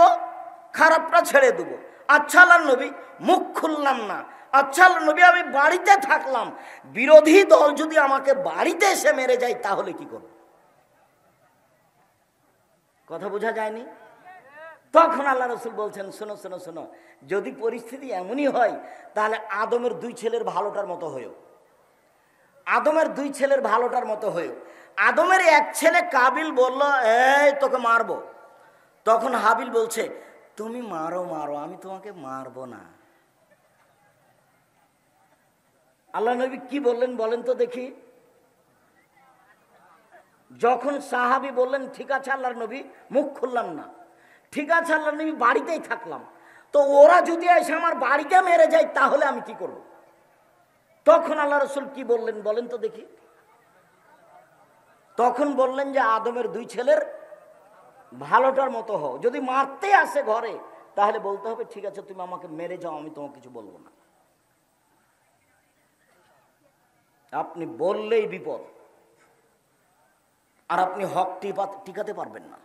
খারাপটা ছেড়ে দেবো। আচ্ছা আল্লাহর নবী, মুখ খুললাম না। আচ্ছা আল্লাহর নবী, আমি বাড়িতে থাকলাম, বিরোধী দল যদি আমাকে বাড়িতে এসে মেরে যায়, তাহলে কি করব? কথা বোঝা যায়নি? তখন আল্লাহ রসুল বলছেন, শোনো শোনো শোনো, যদি পরিস্থিতি এমনই হয়, তাহলে আদমের 2 ছেলের ভালোটার মতো হয়েও, আদমের 2 ছেলের ভালোটার মতো হয়েও। আদমের এক ছেলে কাবিল বলল, এই তোকে মারবো। তখন হাবিল বলছে, তুমি মারো মারো, আমি তোমাকে মারবো না। আল্লাহ নবী কি বললেন বলেন তো দেখি? যখন সাহাবী বললেন, ঠিক আছে আল্লাহর নবী, মুখ খুললাম না, ঠিক আছে আল্লাহর নবী, বাড়িতেই থাকলাম, তো ওরা যদি এসে আমার বাড়িতে মেরে যায়, তাহলে আমি কি করব? তখন আল্লাহ রসুল কি বললেন বলেন তো দেখি? তখন বললেন যে আদমের 2 ছেলের ভালোটার মতো হও। যদি মারতে আসে ঘরে, তাহলে বলতে হবে, ঠিক আছে তুমি আমাকে মেরে যাও, আমি তোমাকে কিছু বলবো না। আপনি বললেই বিপদ, আর আপনি হক টিকাতে পারবেন না।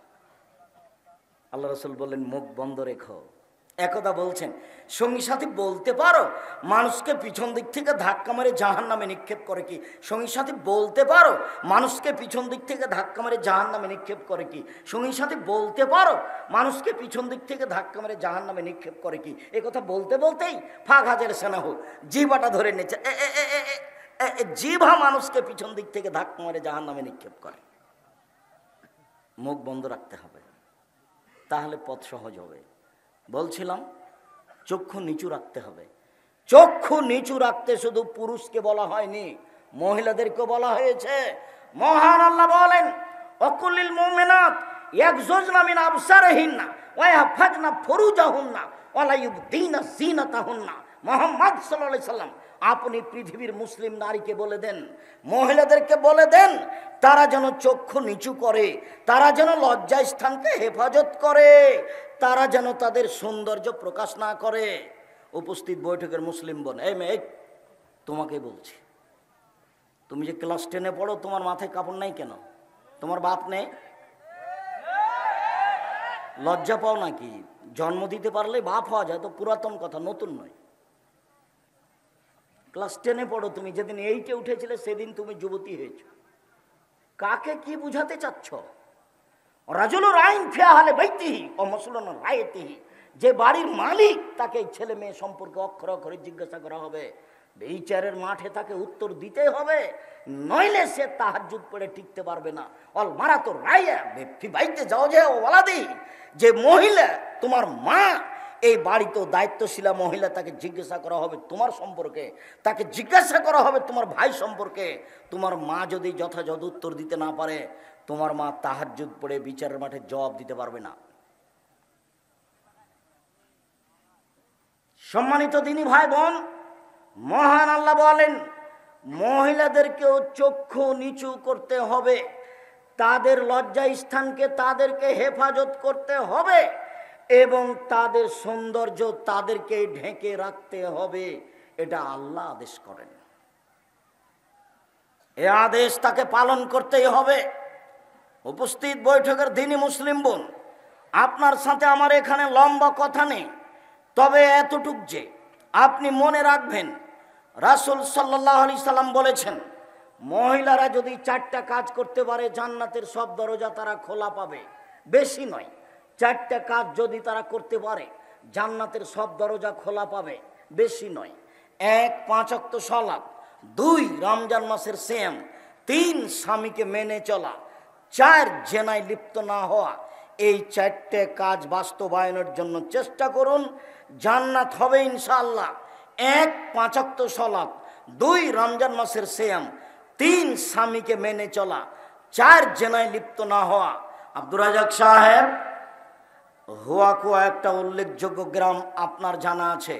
আল্লাহ রসুল বললেন, মুখ বন্ধ রেখো। একদা বলছেন, সঙ্গী সাথী বলতে পারো মানুষকে পিছন দিক থেকে ধাক্কা মেরে জাহান্নামে নিক্ষেপ করে কি? সঙ্গী সাথী বলতে পারো মানুষকে পিছন দিক থেকে ধাক্কা মেরে জাহান্নামে নিক্ষেপ করে কি? সঙ্গী সাথী বলতে পারো মানুষকে পিছন দিক থেকে ধাক্কা মেরে জাহান্নামে নিক্ষেপ করে কি? এ কথা বলতে বলতেই ফাঁক হাজার সেনা হোক জিভাটা ধরে নিচ্ছে। জিভা মানুষকে পিছন দিক থেকে ধাক্কা মেরে জাহান্নামে নিক্ষেপ করে। মুখ বন্ধ রাখতে হবে, তাহলে পথ সহজ হবে। বলছিলাম, চক্ষু নিচু রাখতে হবে। চক্ষু নিচু রাখতে শুধু পুরুষকে বলা হয়নি, মহিলাদেরকে বলা হয়েছে। মহান আল্লাহ বলেন, অকুলিল মুমিনাত ইয়াগযুজনা মিন আবসারিহিন্না ওয়া ইয়াহফাজনা ফুরুজাহুন্না ওয়া লা ইউবদিনা যিনাতাহুন্না। মুহাম্মদ সাল্লাল্লাহু আলাইহি সাল্লাম, আপনি পৃথিবীর মুসলিম নারীকে বলে দেন, মহিলাদেরকে বলে দেন, তারা যেন চক্ষু নিচু করে, তারা যেন লজ্জা স্থানকে হেফাজত করে, তারা যেন তাদের সৌন্দর্য প্রকাশ না করে। উপস্থিত বৈঠকের মুসলিম বোন, এই মেয়ে, তোমাকে বলছি, তুমি যে ক্লাস 10-এ পড়ো, তোমার মাথায় কাপড় নাই কেন? তোমার বাপ নেই? লজ্জা পাও নাকি? জন্ম দিতে পারলে বাপ হওয়া যায়, তো পুরাতন কথা, নতুন নয়। ক্লাস 10-এ পড়ো তুমি, যেদিন 8-এ উঠেছিলে সেদিন তুমি যুবতী হয়েছ। কাকে কি বুঝাতে চাচ্ছ? রাজুলুর আইন ফিয়া হালে বাইতিহি ও মুসলমান রায়তিহি, যে বাড়ির মালিক তাকে ছেলে মেয়ে সম্পর্কে অক্ষরে অক্ষরে জিজ্ঞাসা করা হবে, বিচারের মাঠে তাকে উত্তর দিতে হবে, নইলে সে তাহাজ্জুদ পড়ে টিকতে পারবে না। অল মারা তো রায়া ফি বাইতে যাও যে ওয়ালাদি, যে মহিলা তোমার মা, এই বাড়িতে দায়িত্বশীলা মহিলা, তাকে জিজ্ঞাসা করা হবে তোমার সম্পর্কে, তাকে জিজ্ঞাসা করা হবে তোমার ভাই সম্পর্কে। তোমার মা যদি যথাযথ উত্তর দিতে না পারে, তোমার মা তাহাজ্জুদ পড়ে বিচারের মাঠে জবাব দিতে পারবে না। সম্মানিত দিনী ভাই বোন, মহান আল্লাহ বলেন মহিলাদেরকেও চক্ষু নিচু করতে হবে, তাদের লজ্জা স্থানকে তাদেরকে হেফাজত করতে হবে এবং তাদের সৌন্দর্য তাদেরকে ঢেকে রাখতে হবে। এটা আল্লাহ আদেশ করেন, এ আদেশ তাকে পালন করতেই হবে। উপস্থিত বৈঠকের দিনী মুসলিম বোন, আপনার সাথে আমার এখানে লম্বা কথা নেই, তবে এতটুক যে আপনি মনে রাখবেন, রাসূল সাল্লাল্লাহু আলাইহি সাল্লাম বলেছেন, মহিলারা যদি 4টা কাজ করতে পারে জান্নাতের সব দরজা তারা খোলা পাবে। বেশি নয়, 4টা কাজ যদি তারা করতে পারে জান্নাতের সব দরজা খোলা পাবে, বেশি নয়। 1 5 ওয়াক্ত সালাত, 2 রমজান মাসের সিয়াম, 3 স্বামীকে মেনে চলা, 4 জেনায় লিপ্ত না হওয়া। এই 4টে কাজ বাস্তবায়নের জন্য চেষ্টা করুন, জান্নাত হবে ইনশাআল্লাহ। 1 5 ওয়াক্ত সালাত, 2 রমজান মাসের সিয়াম, 3 স্বামীকে মেনে চলা, 4 জেনায় লিপ্ত না হওয়া। আব্দুর রাজাক সাহেব, হুয়াকুয়া একটা উল্লেখযোগ্য গ্রাম আপনার জানা আছে।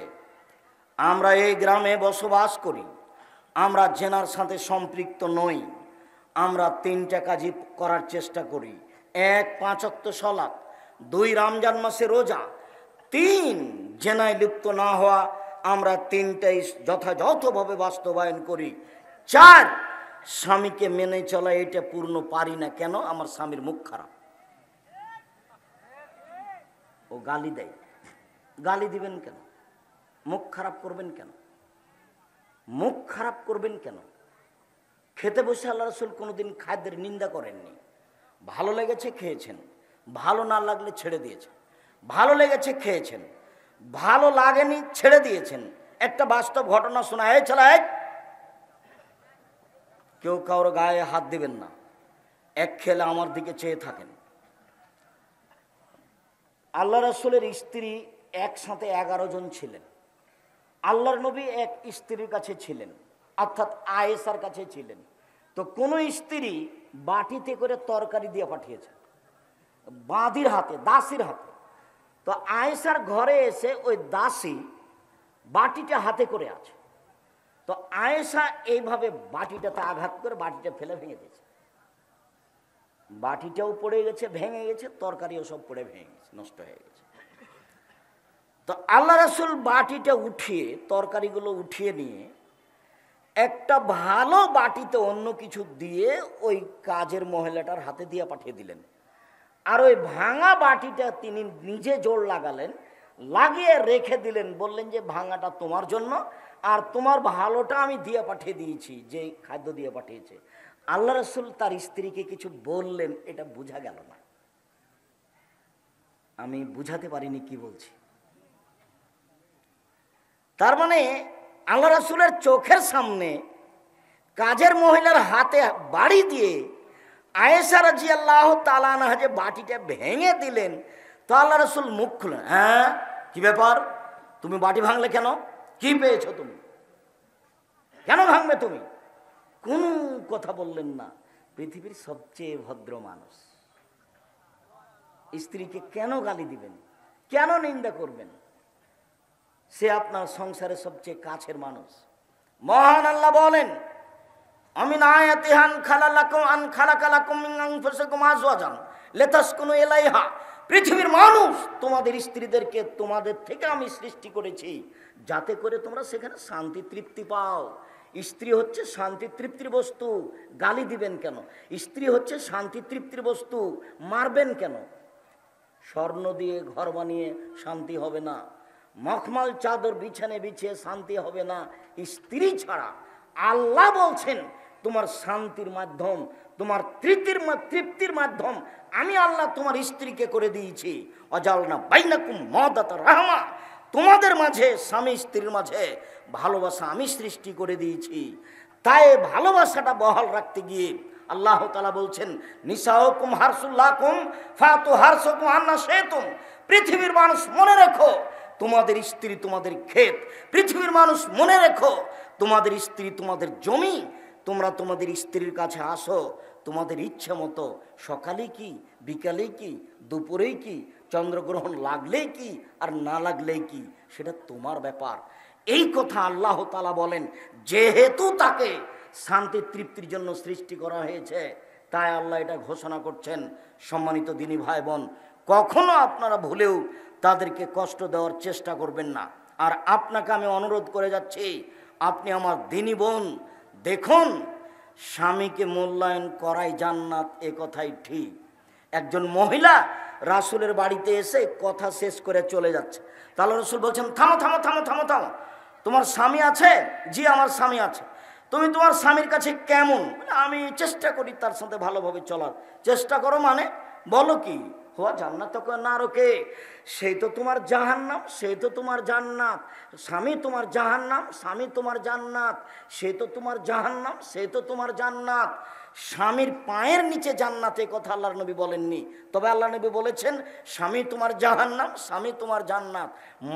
আমরা এই গ্রামে বসবাস করি, আমরা জেনার সাথে সম্পৃক্ত নই। আমরা 3টা কাজই করার চেষ্টা করি। 1 5 ওয়াক্ত সালাত, 2 রমজান মাসে রোজা, 3 জেনায় লিপ্ত না হওয়া। আমরা 3টাই যথাযথভাবে বাস্তবায়ন করি। 4 স্বামীকে মেনে চলা, এটা পূর্ণ পারি না। কেন? আমার স্বামীর মুখ খারাপ, ও গালি দেয়। গালি দিবেন কেন? মুখ খারাপ করবেন কেন? মুখ খারাপ করবেন কেন? খেতে বসে আল্লাহ রাসূল কোনোদিন খাদ্যের নিন্দা করেননি। ভালো লেগেছে খেয়েছেন, ভালো না লাগলে ছেড়ে দিয়েছেন। ভালো লেগেছে খেয়েছেন, ভালো লাগেনি ছেড়ে দিয়েছেন। একটা বাস্তব ঘটনা শোনা, এই ছেলে, কেউ কারোর গায়ে হাত দিবেন না, এক খেলে আমার দিকে চেয়ে থাকেন। আল্লাহ রাসূলের স্ত্রী একসাথে 11 জন ছিলেন। আল্লাহর নবী এক স্ত্রীর কাছে ছিলেন, অর্থাৎ আয়েশার কাছে ছিলেন। তো কোন স্ত্রী বাটিতে করে তরকারি দিয়ে পাঠিয়েছে বাঁদির হাতে, দাসীর হাতে। তো আয়েশার ঘরে এসে ওই দাসী বাটিটা হাতে করে আছে। তো আয়েশা এইভাবে বাটিটাতে আঘাত করে বাটিটা ফেলে ভেঙে দিয়েছে। বাটিটাও পড়ে গেছে, ভেঙে গেছে, তরকারিও সব পড়ে ভেঙে গেছে, নষ্ট হয়ে গেছে। তো আল্লাহ রাসূল বাটিটা উঠিয়ে, তরকারিগুলো উঠিয়ে নিয়ে একটা ভালো বাটিতে অন্য কিছু দিয়ে ওই কাজের মহিলাটার হাতে দিয়ে পাঠিয়ে দিলেন। আর ওই ভাঙা বাটিটা তিনি নিজে জোর লাগালেন, লাগিয়ে রেখে দিলেন। বললেন যে ভাঙাটা তোমার জন্য, আর তোমার ভালোটা আমি দিয়ে পাঠিয়ে দিয়েছি, যে খাদ্য দিয়ে পাঠিয়েছে। আল্লাহ রাসূল তার স্ত্রীকে কিছু বললেন, এটা বোঝা গেল না। আমি বুঝাতে পারিনি কি বলছি। তার মানে আল্লাহ রাসূলের চোখের সামনে কাজের মহিলার হাতে বাড়ি দিয়ে আয়েশা রাদিয়াল্লাহু তাআলা আনহা যে বাটিটা ভেঙে দিলেন, তো আল্লাহ রাসূল মুখ খুললেন, হ্যাঁ কি ব্যাপার, তুমি বাটি ভাঙলে কেন? কি পেয়েছো তুমি? কেন ভাঙবে তুমি? কোন কথা বললেন না। পৃথিবীর সবচেয়ে ভদ্র মানুষ, স্ত্রীকে কেন গালি দিবেন, কেন নিন্দা করবেন? সে আপনার সংসারের সবচেয়ে কাছের মানুষ। মহান আল্লাহ বলেন, আমিন আয়াতিহান খালালাকুম আন খালাকালাকুম মিন আনফুসিকুম আজওয়াজান লিতাসকুনু ইলাইহা। পৃথিবীর মানুষ, তোমাদের স্ত্রীদেরকে তোমাদের থেকে আমি সৃষ্টি করেছি যাতে করে তোমরা সেখানে শান্তি তৃপ্তি পাও। স্ত্রী হচ্ছে শান্তি তৃপ্তির বস্তু, গালি দিবেন কেন? স্ত্রী হচ্ছে শান্তি তৃপ্তির বস্তু, মারবেন কেন? স্বর্ণ দিয়ে ঘর বানিয়ে শান্তি হবে না, মখমল চাদর বিছানে বিছিয়ে শান্তি হবে না স্ত্রী ছাড়া। আল্লাহ বলছেন তোমার শান্তির মাধ্যম, তোমার তৃপ্তির মাধ্যম আমি আল্লাহ তোমার স্ত্রীকে করে দিয়েছি অজালনা বাইনাকুম মাওদাতা রাহমা, তোমাদের মাঝে স্বামী স্ত্রীর মাঝে ভালোবাসা আমি সৃষ্টি করে দিয়েছি। তাই ভালোবাসাটা বহাল রাখতে গিয়ে আল্লাহ তাআলা বলছেন নিসাউকুম হারসুল্লাকুম ফাতু হারসুকুম আন্না শাইতুম। পৃথিবীর মানুষ মনে রেখো তোমাদের স্ত্রী তোমাদের ক্ষেত, পৃথিবীর মানুষ মনে রেখো তোমাদের স্ত্রী তোমাদের জমি। তোমরা তোমাদের স্ত্রীর কাছে আসো তোমাদের ইচ্ছে মতো, সকালে কি বিকালে কি দুপুরেই কি, চন্দ্রগ্রহণ লাগলেই কি আর না লাগলেই কি, সেটা তোমার ব্যাপার। এই কথা আল্লাহ তাআলা বলেন। যেহেতু তাকে শান্তি তৃপ্তির জন্য সৃষ্টি করা হয়েছে, তাই আল্লাহ এটা ঘোষণা করছেন। সম্মানিত দিনী ভাই বোন, কখনো আপনারা ভুলেও তাদেরকে কষ্ট দেওয়ার চেষ্টা করবেন না। আর আপনাকে আমি অনুরোধ করে যাচ্ছি, আপনি আমার দিনী বোন, দেখুন স্বামীকে মূল্যায়ন করাই জান্নাত, এ কথাই ঠিক। একজন মহিলা রাসূলের বাড়িতে এসে কথা শেষ করে চলে যাচ্ছে। তাহলে রাসূল বলছেন থামো থামো থামো থামো থামো, তোমার স্বামী আছে? জি আমার স্বামী আছে। তুমি তোমার স্বামীর কাছে কেমন? আমি চেষ্টা করি তার সাথে ভালোভাবে চলার। চেষ্টা করো মানে বলো কি? হওয়া জান্নাত না রোকে, সেই তো তোমার জাহান্নাম, সেই তো তোমার জান্নাত। স্বামী তোমার জাহান্নাম, স্বামী তোমার জান্নাত, সে তো তোমার জাহান্নাম, সে তো তোমার জান্নাত। স্বামীর পায়ের নিচে জান্নাত, এ কথা আল্লাহর নবী বলেননি। তবে আল্লাহ নবী বলেছেন স্বামী তোমার জাহান্নাম, স্বামী তোমার জান্নাত।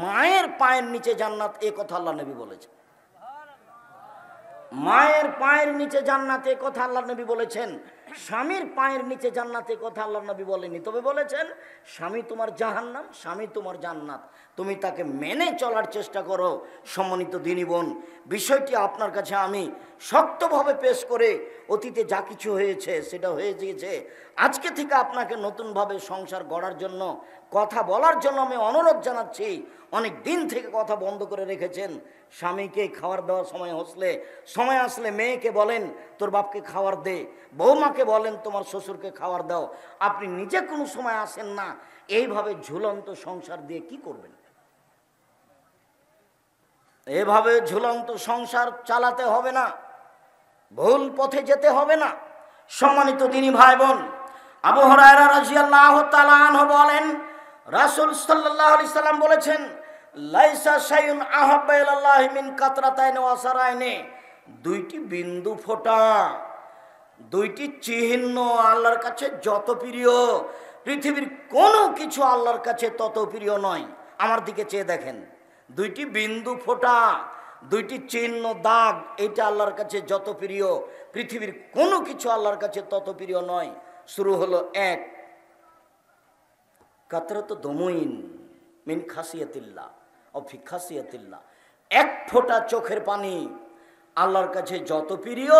মায়ের পায়ের নিচে জান্নাত, এ কথা আল্লাহ নবী বলেছেন। মায়ের পায়ের নিচে জান্নাতে কথা আল্লাহ নবী বলেছেন। স্বামীর পায়ের নিচে জান্নাতে কথা আল্লাহ নবী বলেনি। তবে বলেছেন স্বামী তোমার জাহান্নাম, স্বামী তোমার জান্নাত। তুমি তাকে মেনে চলার চেষ্টা করো। সম্মানিত দিনী বোন, বিষয়টি আপনার কাছে আমি শক্তভাবে পেশ করে, অতীতে যা কিছু হয়েছে সেটা হয়ে গিয়েছে। আজকে থেকে আপনাকে নতুনভাবে সংসার গড়ার জন্য, কথা বলার জন্য আমি অনুরোধ জানাচ্ছি। অনেক দিন থেকে কথা বন্ধ করে রেখেছেন। স্বামীকে খাবার দেওয়ার সময় আসলে মেয়েকে বলেন তোর বাপকে খাবার দে, বৌমাকে বলেন তোমার শ্বশুরকে খাবার দাও। আপনি নিজে কোনো সময় আসেন না। এইভাবে ঝুলন্ত সংসার দিয়ে কি করবেন? এভাবে ঝুলন্ত সংসার চালাতে হবে না, ভুল পথে যেতে হবে না। সম্মানিত দিনী ভাই বোন, আবু হুরায়রা রাদিয়াল্লাহু তাআলা আনহু বলেন রাসূল সাল্লাল্লাহু আলাইহি সাল্লাম বলেছেন লাইসা শাইউন আহাব্বা ইলাল্লাহি মিন কাতরাতাইনি ওয়া সারাইনি। দুইটি বিন্দু ফোঁটা, দুইটি চিহ্ন আল্লাহর কাছে যত প্রিয়, পৃথিবীর কোনো কিছু আল্লাহর কাছে তত প্রিয় নয়। আমার দিকে চেয়ে দেখেন, দুইটি বিন্দু ফোঁটা, দুইটি চিহ্ন দাগ, এটা আল্লাহর কাছে যত প্রিয়, পৃথিবীর কোনো কিছু আল্লাহর কাছে তত প্রিয় নয়। শুরু হলো এক, কাতরাত দমুইন মিন খাসিয়াতিল্লাহ ও ফি খাসিয়াতিল্লাহ। এক ফোঁটা চোখের পানি আল্লাহর কাছে যত প্রিয়,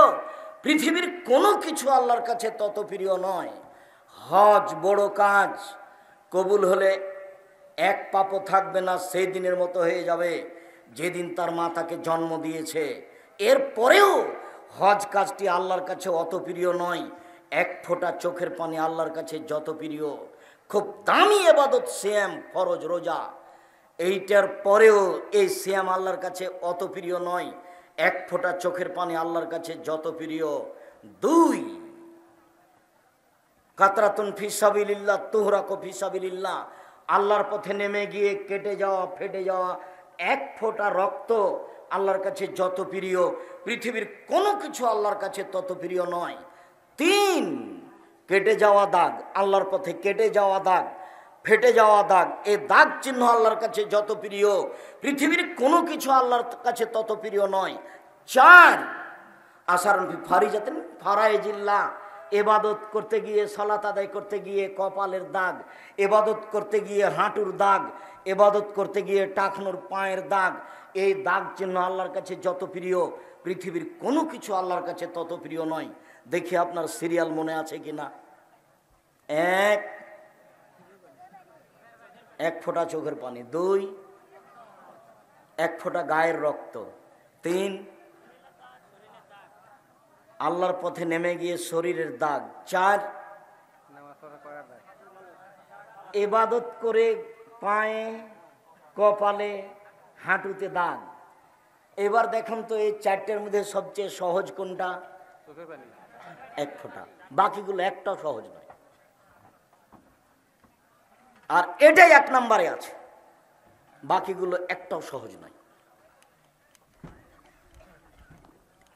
পৃথিবীর কোনো কিছু আল্লাহর কাছে তত প্রিয় নয়। হজ বড় কাজ, কবুল হলে এক পাপও থাকবে না, সেই দিনের মতো হয়ে যাবে যেদিন তার মা তাকে জন্ম দিয়েছে। এরপরেও হজ কাজটি আল্লাহর কাছে অত প্রিয় নয়। এক ফোঁটা চোখের পানি আল্লাহর কাছে যত প্রিয়। খুব দামি ইবাদত সিয়াম, ফরজ রোজা, এইটার পরেও এই সিয়াম আল্লাহর কাছে অত প্রিয় নয়। এক ফোঁটা চোখের পানি আল্লাহর কাছে যত প্রিয়। দুই, কাতরাতুন ফি সাবিলিল্লাহ তুহরাকু ফি সাবিলিল্লাহ। আল্লাহর পথে নেমে গিয়ে কেটে যাওয়া, ফেটে যাওয়া এক ফোঁটা রক্ত আল্লাহর কাছে যত প্রিয়, পৃথিবীর কোনো কিছু আল্লাহর কাছে তত প্রিয় নয়। তিন, কেটে যাওয়া দাগ, আল্লাহর পথে কেটে যাওয়া দাগ, ফেটে যাওয়া দাগ, এই দাগ চিহ্ন আল্লাহর কাছে যত প্রিয়, পৃথিবীর কোনো কিছু আল্লাহর কাছে তত প্রিয় নয়। চার, আসারুন ফি ফারিজাতিন ফারাইজিল্লাহ। এবাদত করতে গিয়ে, সালাত আদায় করতে গিয়ে কপালের দাগ, এবাদত করতে গিয়ে হাঁটুর দাগ, এবাদত করতে গিয়ে টাকনুর পায়ের দাগ, এই দাগ চিহ্ন আল্লাহর কাছে যত প্রিয়, পৃথিবীর কোনো কিছু আল্লাহর কাছে তত প্রিয় নয়। দেখি আপনার সিরিয়াল মনে আছে কিনা। এক, এক ফোঁটা চোখের পানি। দুই, এক ফোঁটা গায়ের রক্ত। তিন, আল্লাহর পথে নেমে গিয়ে শরীরের দাগ। চার, ইবাদত করে পায়ে, কপালে, হাঁটুতে দাগ। এবার দেখুন তো এই চারটের মধ্যে সবচেয়ে সহজ কোনটা? এক ফোঁটা। বাকিগুলো একটাও সহজ নয়। আর এটাই 1 নম্বরে আছে, বাকিগুলো একটাও সহজ নয়।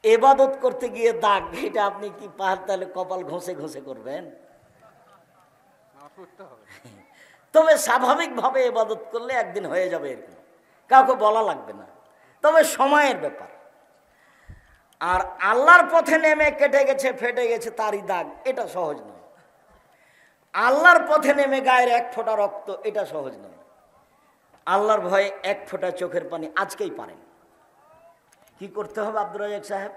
ইবাদত করতে গিয়ে দাগ, এটা আপনি কি পাহাড় তাহলে কপাল ঘষে ঘষে করবেন? তবে স্বাভাবিকভাবে ইবাদত করলে একদিন হয়ে যাবে, এরকম কাউকে বলা লাগবে না, তবে সময়ের ব্যাপার। আর আল্লাহর পথে নেমে কেটে গেছে ফেটে গেছে তারই দাগ, এটা সহজ নয়। আল্লাহর পথে নেমে গায়ের 1 ফোঁটা রক্ত, এটা সহজ নয়। আল্লাহর ভয়ে 1 ফোঁটা চোখের পানি আজকেই পারেন। কি করতে হবে আব্দুর রাজ্জাক সাহেব?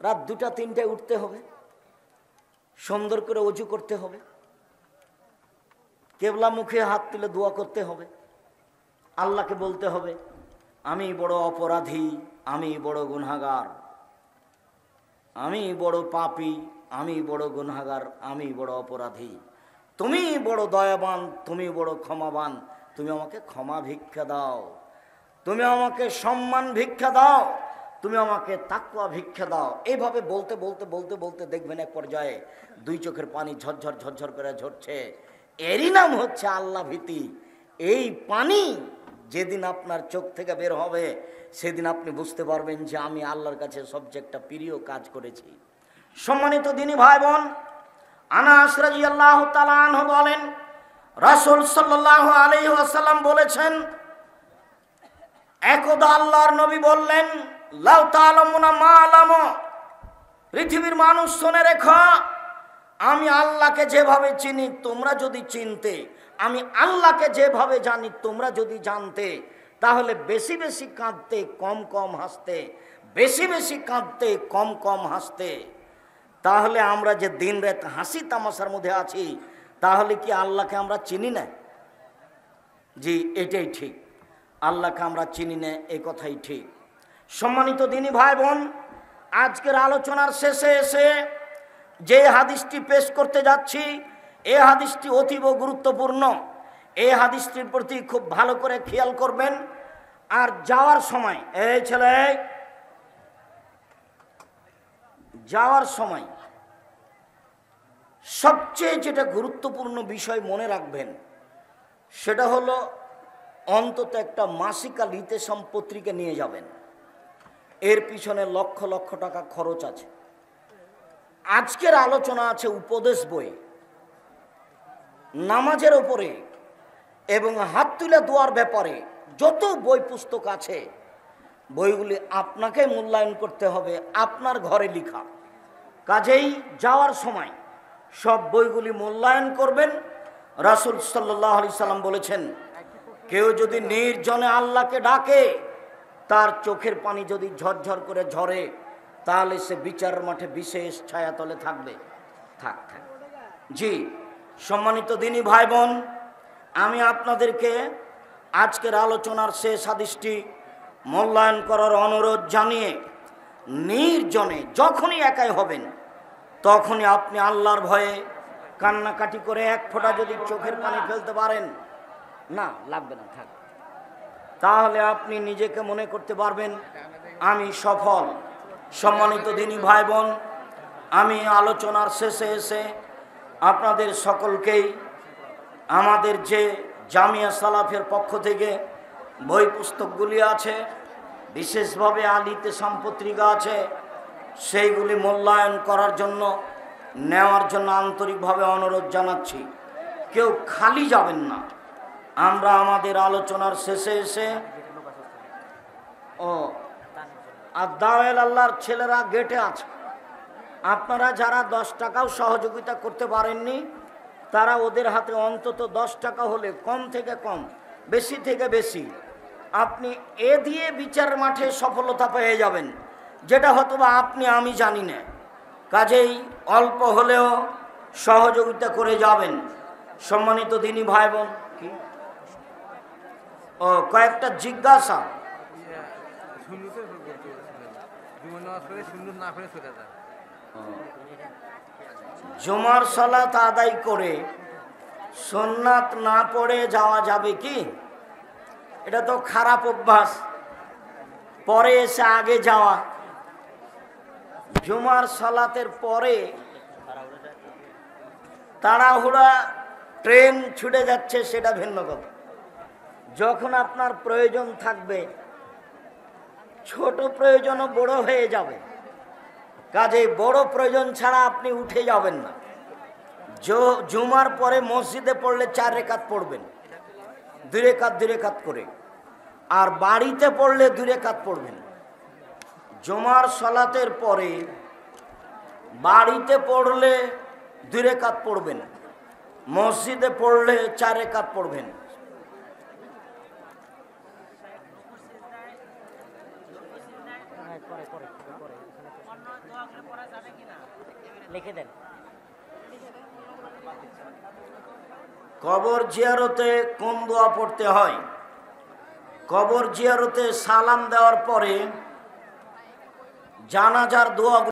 রাত 2টা-3টায় উঠতে হবে, সুন্দর করে ওযু করতে হবে, কেবলা মুখে হাত তুলে দোয়া করতে হবে, আল্লাহকে বলতে হবে আমি বড় অপরাধী, আমি বড় গুনাহগার, আমি বড় পাপী, আমি বড় গুনাহগার, আমি বড় অপরাধী। তুমি বড় দয়াবান, তুমি বড় ক্ষমাবান, তুমি আমাকে ক্ষমা ভিক্ষা দাও, তুমি আমাকে সম্মান ভিক্ষা দাও, তুমি আমাকে তাকওয়া ভিক্ষা দাও। এইভাবে বলতে বলতে বলতে বলতে দেখবেন এক পর্যায়ে 2 চোখের পানি ঝরঝর ঝরঝর করে ঝরছে। এরই নাম হচ্ছে আল্লাহ ভীতি। এই পানি যেদিন আপনার চোখ থেকে বের হবে, সেদিন আপনি বুঝতে পারবেন যে আমি আল্লাহর কাছে সবচেয়ে একটা প্রিয় কাজ করেছি। সম্মানিত দিনী ভাই বোন, আনাস রাদিয়াল্লাহু তাআলা আনহু বলেন, রাসূল সাল্লাল্লাহু আলাইহি ওয়াসাল্লাম বলেছেন, একদা আল্লাহর নবী বললেন, লাউ তাআলামুনা মা আলামু, পৃথিবীর মানুষ শুনে রেখো, আমি আল্লাহকে যেভাবে চিনি তোমরা যদি চিনতে, আমি আল্লাহকে যেভাবে জানি তোমরা যদি জানতে, তাহলে বেশি বেশি কাঁদতে কম কম হাসতে, বেশি বেশি কাঁদতে কম কম হাসতে। তাহলে আমরা যে দিন রাত হাসি তামাশার মধ্যে আছি, তাহলে কি আল্লাহকে আমরা চিনি না? জি, এটাই ঠিক, আল্লাহকে আমরা চিনি না, এই কথাই ঠিক। সম্মানিত দিনী ভাই বোন, আজকের আলোচনার শেষে এসে যে হাদিসটি পেশ করতে যাচ্ছি, এই হাদিসটি অতীব গুরুত্বপূর্ণ। এই হাদিসটির প্রতি খুব ভালো করে খেয়াল করবেন। আর যাওয়ার সময়, এই ছেলে, যাওয়ার সময় সবচেয়ে যেটা গুরুত্বপূর্ণ বিষয় মনে রাখবেন, সেটা হলো অন্তত একটা মাসিকাল হিতেশম পত্রিকা নিয়ে যাবেন। এর পিছনে লক্ষ লক্ষ টাকা খরচ আছে। আজকের আলোচনা আছে উপদেশ বই, নামাজের উপরে এবং হাত তুলে দোয়ার ব্যাপারে। যত বই পুস্তক আছে, বইগুলি আপনাকে মূল্যায়ন করতে হবে, আপনার ঘরে লেখা। কাজেই যাওয়ার সময় সব বইগুলি মূল্যায়ন করবেন। রাসূল সাল্লাল্লাহু আলাইহি সাল্লাম বলেছেন, কেউ যদি নির্জনে আল্লাহকে ডাকে, তার চোখের পানি যদি ঝরঝর করে ঝরে, তাহলে সে বিচারের মাঠে বিশেষ ছায়াতলে থাকবে। থাক। জি, সম্মানিত দিনী ভাই বোন, আমি আপনাদেরকে আজকের আলোচনার শেষ হাদিসটি মূল্যায়ন করার অনুরোধ জানিয়ে, নির্জনে যখনই একাই হবেন, তখনই আপনি আল্লাহর ভয়ে কান্নাকাটি করে 1 ফোঁটা যদি চোখের পানি ফেলতে পারেন, না লাগবে না, থাক, তাহলে আপনি নিজেকে মনে করতে পারবেন আমি সফল। সম্মানিত দিনী ভাই বোন, আমি আলোচনার শেষে এসে আপনাদের সকলকেই আমাদের যে জামিয়া সালাফের পক্ষ থেকে বই পুস্তকগুলি আছে, বিশেষভাবে আলিতে সম্পত্রিকা আছে, সেইগুলি মূল্যায়ন করার জন্য, নেওয়ার জন্য আন্তরিকভাবে অনুরোধ জানাচ্ছি। কেউ খালি যাবেন না। আমরা আমাদের আলোচনার শেষে এসে আর দাওয়াল আল্লাহর ছেলেরা গেটে আছে, আপনারা যারা 10 টাকাও সহযোগিতা করতে পারেননি, তারা ওদের হাতে অন্তত 10 টাকা হলে, কম থেকে কম, বেশি থেকে বেশি, আপনি এ দিয়ে বিচার মাঠে সফলতা পেয়ে যাবেন, যেটা হয়তো বা আপনি আমি জানি না। কাজেই অল্প হলেও সহযোগিতা করে যাবেন। সম্মানিত দিনী ভাই বোন, কয়েকটা জিজ্ঞাসা। জুমার সালাত আদায় করে সুন্নাত না পড়ে যাওয়া যাবে কি? এটা তো খারাপ অভ্যাস, পরে এসে আগে যাওয়া। জুমার সালাতের পরে তাড়াহুড়া ট্রেন ছুটে যাচ্ছে সেটা ভিন্ন কথা। যখন আপনার প্রয়োজন থাকবে, ছোট প্রয়োজনও বড় হয়ে যাবে, কাজেই বড় প্রয়োজন ছাড়া আপনি উঠে যাবেন না। জুমার পরে মসজিদে পড়লে 4 রাকাত পড়বেন, 2 রাকাত 2 রাকাত করে। আর বাড়িতে পড়লে 2 রাকাত পড়বেন। জুমার সালাতের পরে বাড়িতে পড়লে 2 রাকাত পড়বেন, মসজিদে পড়লে 4 রাকাত পড়বেন। লিখে দেন। কবর জিয়ারতে কোন দোয়া পড়তে হয়? কবর জিয়ারতে সালাম দেওয়ার পরে জানাজার দোয়া